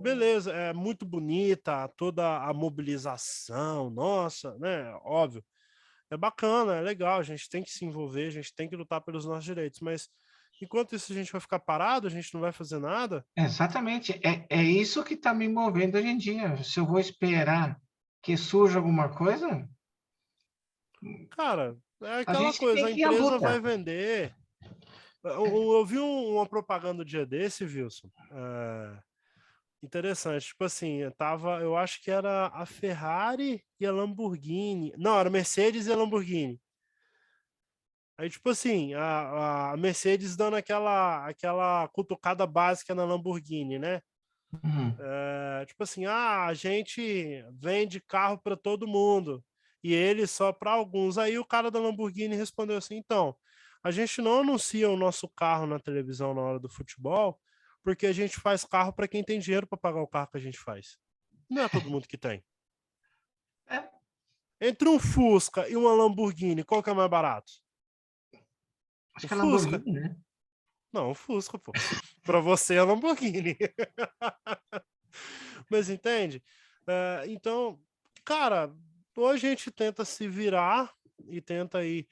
Beleza, é muito bonita toda a mobilização, nossa, né? Óbvio, é bacana, é legal, a gente tem que se envolver, a gente tem que lutar pelos nossos direitos, mas enquanto isso a gente vai ficar parado, a gente não vai fazer nada, Exatamente. É isso que está me movendo hoje em dia. Se eu vou esperar que surja alguma coisa, cara, é a aquela gente coisa, tem a que ir à empresa vai luta. vender. Eu vi uma propaganda do dia desse, Wilson. Interessante, tipo assim, eu acho que era a Ferrari e a Lamborghini. Não, era a Mercedes e a Lamborghini. Aí, tipo assim, a Mercedes dando aquela cutucada básica na Lamborghini, né? Uhum. Tipo assim, a gente vende carro para todo mundo e ele só para alguns. Aí o cara da Lamborghini respondeu assim: então, a gente não anuncia o nosso carro na televisão na hora do futebol, porque a gente faz carro para quem tem dinheiro para pagar o carro que a gente faz. Não é todo mundo que tem. É, Entre um Fusca e uma Lamborghini, qual que é mais barato? acho O que é Fusca. Lamborghini, né? Não, o Fusca, pô. Para você é Lamborghini. Mas entende? Então, cara, ou a gente tenta se virar e tenta ir.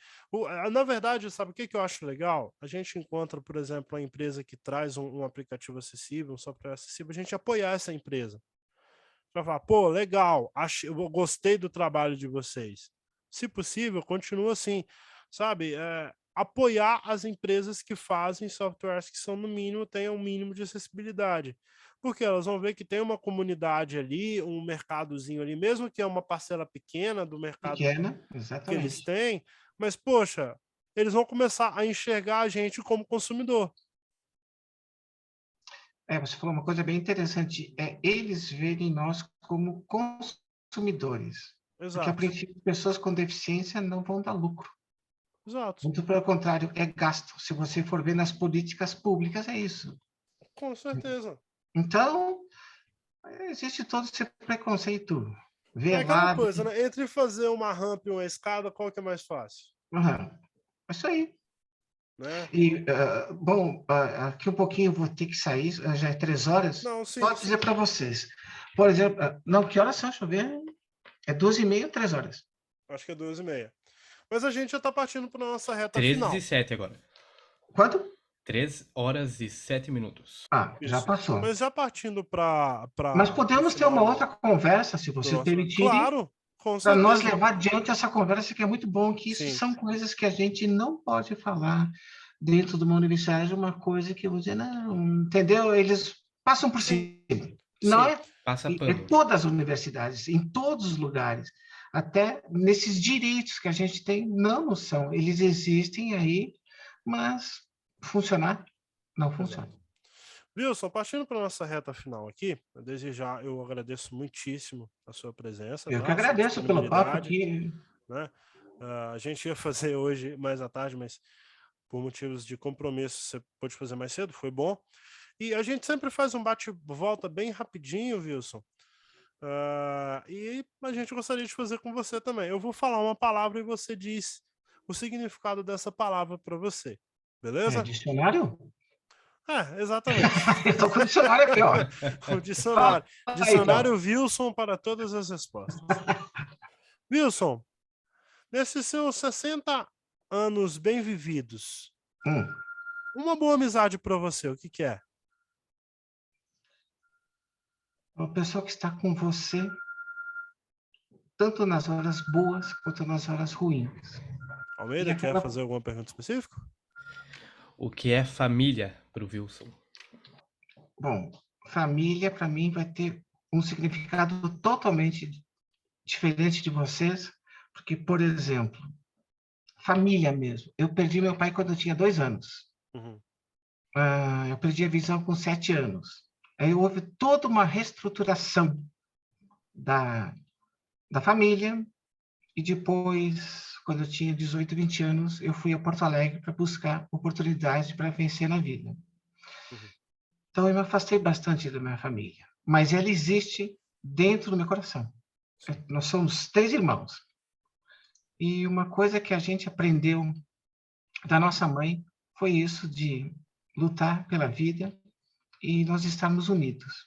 Na verdade, sabe o que eu acho legal? A gente encontra, por exemplo, a empresa que traz um aplicativo acessível, um software acessível, a gente apoiar essa empresa. Para falar, pô, legal, eu gostei do trabalho de vocês. Se possível, continua assim, sabe? Apoiar as empresas que fazem softwares que são, no mínimo, tenham um mínimo de acessibilidade. Porque elas vão ver que tem uma comunidade ali, um mercadozinho ali, mesmo que é uma parcela pequena do mercado Pequena, que eles exatamente. têm, mas, poxa, eles vão começar a enxergar a gente como consumidor. Você falou uma coisa bem interessante, eles verem nós como consumidores. Porque, a Exato, princípio, pessoas com deficiência não vão dar lucro. exato, Muito pelo contrário, é gasto. Se você for ver nas políticas públicas, é isso. com certeza. Então, existe todo esse preconceito É aquela velado. coisa, né? Entre fazer uma rampa e uma escada, qual que é mais fácil? Uhum. É isso aí. Né? E, bom, aqui um pouquinho eu vou ter que sair, já é 3 horas. Não, sim, Pode dizer sim. para vocês. Por exemplo, não, que horas são? Deixa eu ver. É 2h30, 3 horas. Acho que é 2h30. Mas a gente já tá partindo para nossa reta 13 e final. 7 agora. Quanto? 3 horas e 7 minutos. Ah, já Isso. passou. Mas já partindo para Mas o podemos ter uma final outra conversa, se do vocês nosso... permitirem, Claro, com para nós certeza. levar adiante essa conversa, que é muito bom, que isso Sim. são coisas que a gente não pode falar dentro de uma universidade, uma coisa que eu vou dizer, não, entendeu? Eles passam por Sim. cima. Não Sim. é, Passa é pano. todas as universidades, em todos os lugares, até nesses direitos que a gente tem, não são. Eles existem aí, mas funcionar não funciona. Exato. Wilson, partindo para nossa reta final aqui, desde já eu agradeço muitíssimo a sua presença, Eu que tá? A sua agradeço pelo papo disponibilidade, aqui. né? A gente ia fazer hoje mais à tarde, mas por motivos de compromisso você pôde fazer mais cedo, foi bom. E a gente sempre faz um bate-volta bem rapidinho, Wilson. E a gente gostaria de fazer com você também. Eu vou falar uma palavra e você diz o significado dessa palavra para você, É beleza? dicionário? Exatamente. Eu estou com o dicionário aqui, ó. O dicionário. Aí, Dicionário então. Wilson para todas as respostas. Wilson, nesses seus 60 anos bem vividos, Hum. uma boa amizade para você, o que que é? Uma pessoa que está com você, tanto nas horas boas quanto nas horas ruins. E Almeida, quer aquela, fazer alguma pergunta específica? O que é família pro Wilson? bom, família para mim vai ter um significado totalmente diferente de vocês, porque, por exemplo, família mesmo. Eu perdi meu pai quando eu tinha 2 anos. Uhum. Eu perdi a visão com 7 anos. Aí houve toda uma reestruturação da, da família, e depois, quando eu tinha 18, 20 anos, eu fui a Porto Alegre para buscar oportunidades para vencer na vida. Uhum. Então, eu me afastei bastante da minha família, mas ela existe dentro do meu coração. Nós somos 3 irmãos. E uma coisa que a gente aprendeu da nossa mãe foi isso de lutar pela vida e nós estarmos unidos.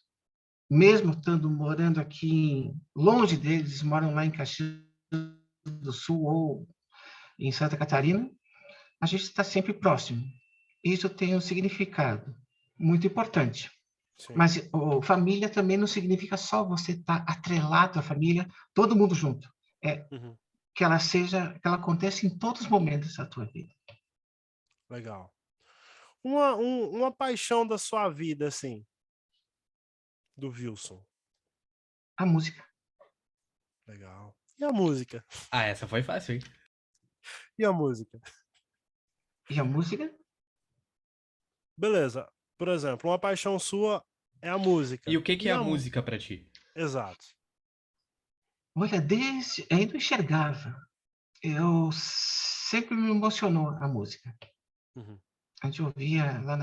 Mesmo estando morando aqui longe deles, moram lá em Caxias do Sul ou em Santa Catarina, a gente está sempre próximo. Isso tem um significado muito importante. Sim. Mas família também não significa só você estar atrelado à família, todo mundo junto. É Uhum. que ela aconteça em todos os momentos da tua vida. Legal. Uma paixão da sua vida, assim, do Wilson. A música. Legal. E a música? Ah, essa foi fácil, hein? E a música? E a música? Beleza. Por exemplo, uma paixão sua é a música. E o que E é a música pra ti? Exato. Olha, desde eu não enxergava. Eu sempre me emocionou a música. Uhum. A gente ouvia lá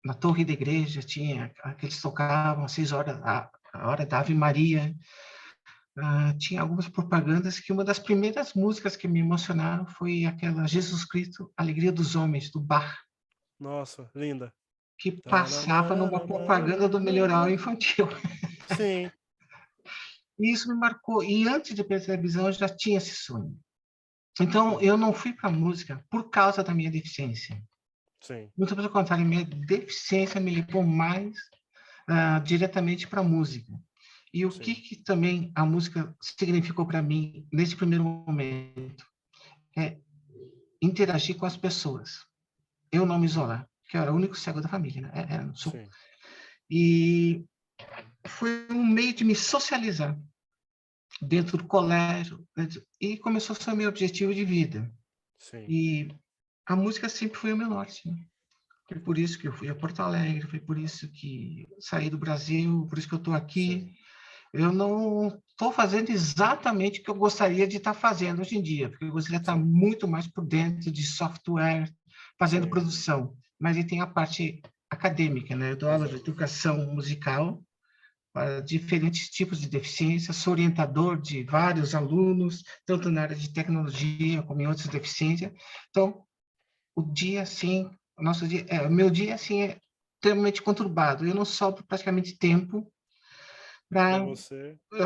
na torre da igreja, tinha aqueles tocavam às 6 horas, a hora da Ave Maria. Tinha algumas propagandas que uma das primeiras músicas que me emocionaram foi aquela Jesus Cristo, Alegria dos Homens, do Bach, Nossa, linda. que passava numa propaganda do Melhoral Infantil. Sim. E isso me marcou. E antes de perder a visão, eu já tinha esse sonho. Então, eu não fui para a música por causa da minha deficiência. Sim. Muito pelo contrário, minha deficiência me levou mais diretamente para a música. E o que também a música significou para mim nesse primeiro momento é interagir com as pessoas. Eu não me isolar, porque eu era o único cego da família, né? Era no sul. Sim. E foi um meio de me socializar dentro do colégio, e começou a ser o meu objetivo de vida. Sim. E a música sempre foi o meu norte. Né? Foi por isso que eu fui a Porto Alegre, foi por isso que saí do Brasil, por isso que eu estou aqui. Sim. Eu não estou fazendo exatamente o que eu gostaria de estar fazendo hoje em dia, porque eu gostaria de estar Sim. muito mais por dentro de software, fazendo Sim. produção. Mas aí tem a parte acadêmica, né? Eu dou aula de educação musical para diferentes tipos de deficiência, sou orientador de vários alunos, tanto na área de tecnologia como em outras deficiências. Então, o dia, assim, o meu dia, assim, é extremamente conturbado. Eu não sobro praticamente tempo Para para você curtir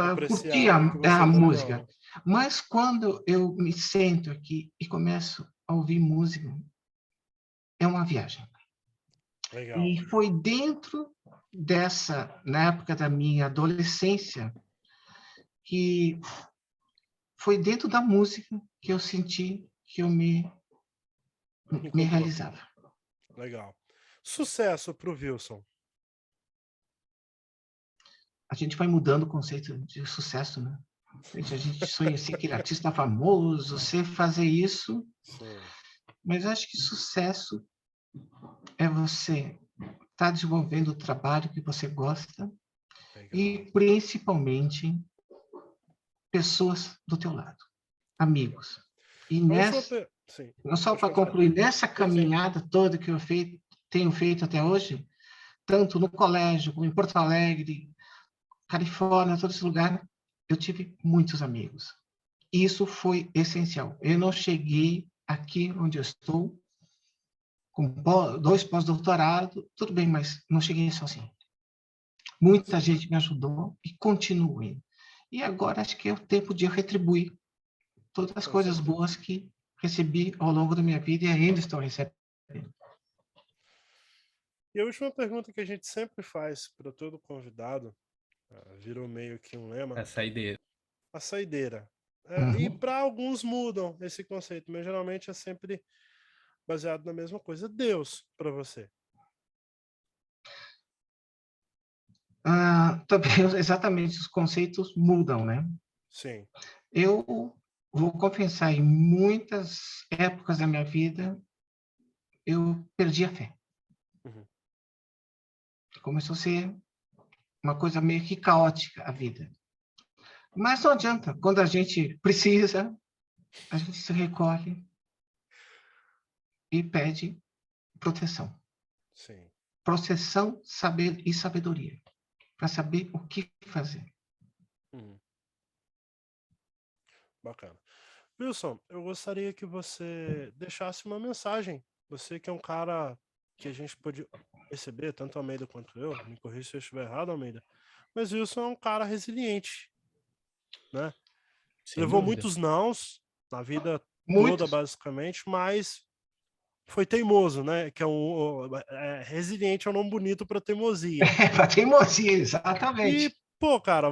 apreciar o que você a tanto música. ama. Mas quando eu me sento aqui e começo a ouvir música, é uma viagem. Legal. E foi dentro dessa, na época da minha adolescência, que foi dentro da música que eu senti que eu me Encontrou. realizava. Legal. Sucesso para o Wilson. A gente vai mudando o conceito de sucesso, né? A gente sonha ser aquele artista famoso, ser fazer isso, Sim. mas acho que sucesso é você estar desenvolvendo o trabalho que você gosta Legal. e, principalmente, pessoas do teu lado, amigos. E Sim. só Pode para continuar. concluir, nessa Sim. caminhada toda que eu tenho feito até hoje, tanto no colégio, como em Porto Alegre, Califórnia, todo esse lugar, eu tive muitos amigos. Isso foi essencial. Eu não cheguei aqui onde eu estou com 2 pós-doutorado, tudo bem, mas não cheguei sozinho. Muita gente me ajudou e continuo indo. E agora acho que é o tempo de eu retribuir todas as Com coisas certeza. boas que recebi ao longo da minha vida e ainda estou recebendo. E a última pergunta que a gente sempre faz para todo convidado, virou meio que um lema, A saideira. a saideira. E Uhum. para alguns mudam esse conceito, mas geralmente é sempre baseado na mesma coisa. Deus para você. Também exatamente os conceitos mudam, né? Sim. Eu vou confessar, em muitas épocas da minha vida, eu perdi a fé. Uhum. Começou a ser uma coisa meio que caótica a vida. Mas não adianta, quando a gente precisa, a gente se recolhe e pede proteção. Sim. Proteção, saber e sabedoria, para saber o que fazer. Uhum. Bacana. Wilson, eu gostaria que você deixasse uma mensagem. Você que é um cara que a gente pode perceber, tanto Almeida quanto eu, me corrija se eu estiver errado, Almeida, mas Wilson é um cara resiliente, né? Sem Levou dúvida. muitos nãos na vida toda, Muitos. basicamente, mas foi teimoso, né? Que resiliente é um nome bonito para teimosia. Para teimosia, E, exatamente. pô, cara,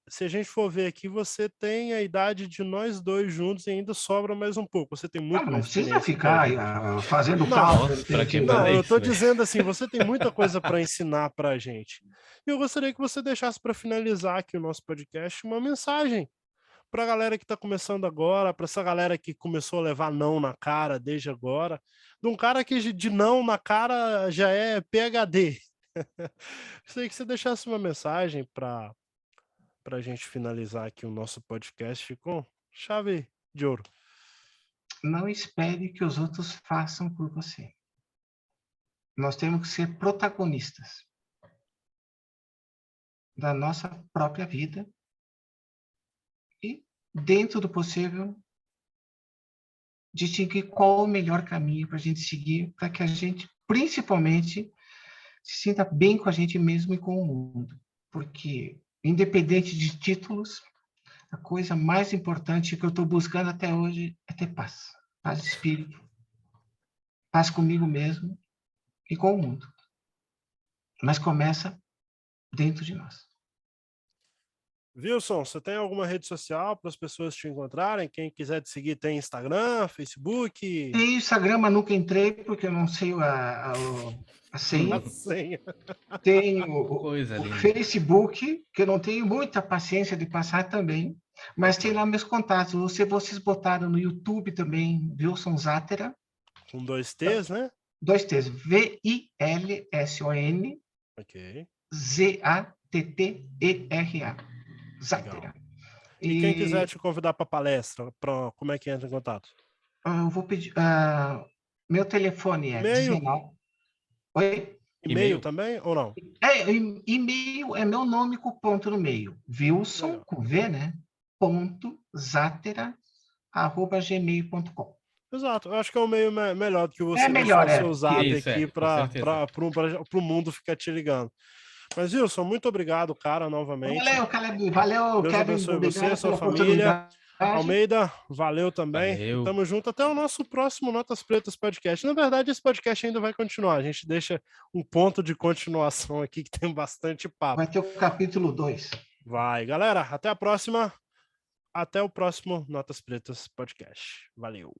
se a gente for ver aqui, você tem a idade de nós dois juntos e ainda sobra mais um pouco. Você tem muito Não mais precisa experiência que a ficar gente. fazendo Não, cálculo. Nossa, pra que fazer não, eu tô isso, velho? dizendo assim, você tem muita coisa para ensinar pra gente. E eu gostaria que você deixasse para finalizar aqui o nosso podcast uma mensagem pra galera que tá começando agora, pra essa galera que começou a levar não na cara desde agora, de um cara que de não na cara já é PhD. Gostaria que você deixasse uma mensagem para a gente finalizar aqui o nosso podcast com chave de ouro. Não espere que os outros façam por você. Nós temos que ser protagonistas da nossa própria vida e, dentro do possível, distinguir qual o melhor caminho para a gente seguir, para que a gente, principalmente, se sinta bem com a gente mesmo e com o mundo. Porque, independente de títulos, a coisa mais importante que eu estou buscando até hoje é ter paz. Paz de espírito, paz comigo mesmo e com o mundo. Mas começa dentro de nós. Wilson, você tem alguma rede social para as pessoas te encontrarem? Quem quiser te seguir tem Instagram, Facebook? Tem Instagram, mas nunca entrei porque eu não sei a A senha. senha. Tenho Coisa o linda. Facebook, que eu não tenho muita paciência de passar também, mas tem lá meus contatos. Vocês botaram no YouTube também, Wilson Zattera, Com 2 T's, né? 2 T's, Wilson Ok, Zattera, legal. Zattera. E quem quiser E te convidar para palestra, como é que entra em contato? eu vou pedir. Meu telefone é E-mail? 19. Oi? E-mail E-mail? também ou não? E-mail é meu nome com ponto no meio. Wilson, Legal. com V, né? Ponto, Zattera, @gmail.com. Exato, eu acho que é um meio melhor do que É você deixar melhor, o seu zap Isso, aqui com para certeza. o mundo ficar te ligando. Mas, Wilson, muito obrigado, cara, novamente. Valeu, Caleb. Valeu, Deus Kevin. abençoe você, Obrigado sua pela família. oportunidade. Almeida, valeu também. E Valeu. tamo junto até o nosso próximo Notas Pretas podcast. Na verdade, esse podcast ainda vai continuar. A gente deixa um ponto de continuação aqui que tem bastante papo. Vai ter o capítulo 2. Vai, galera. Até a próxima. Até o próximo Notas Pretas podcast. Valeu.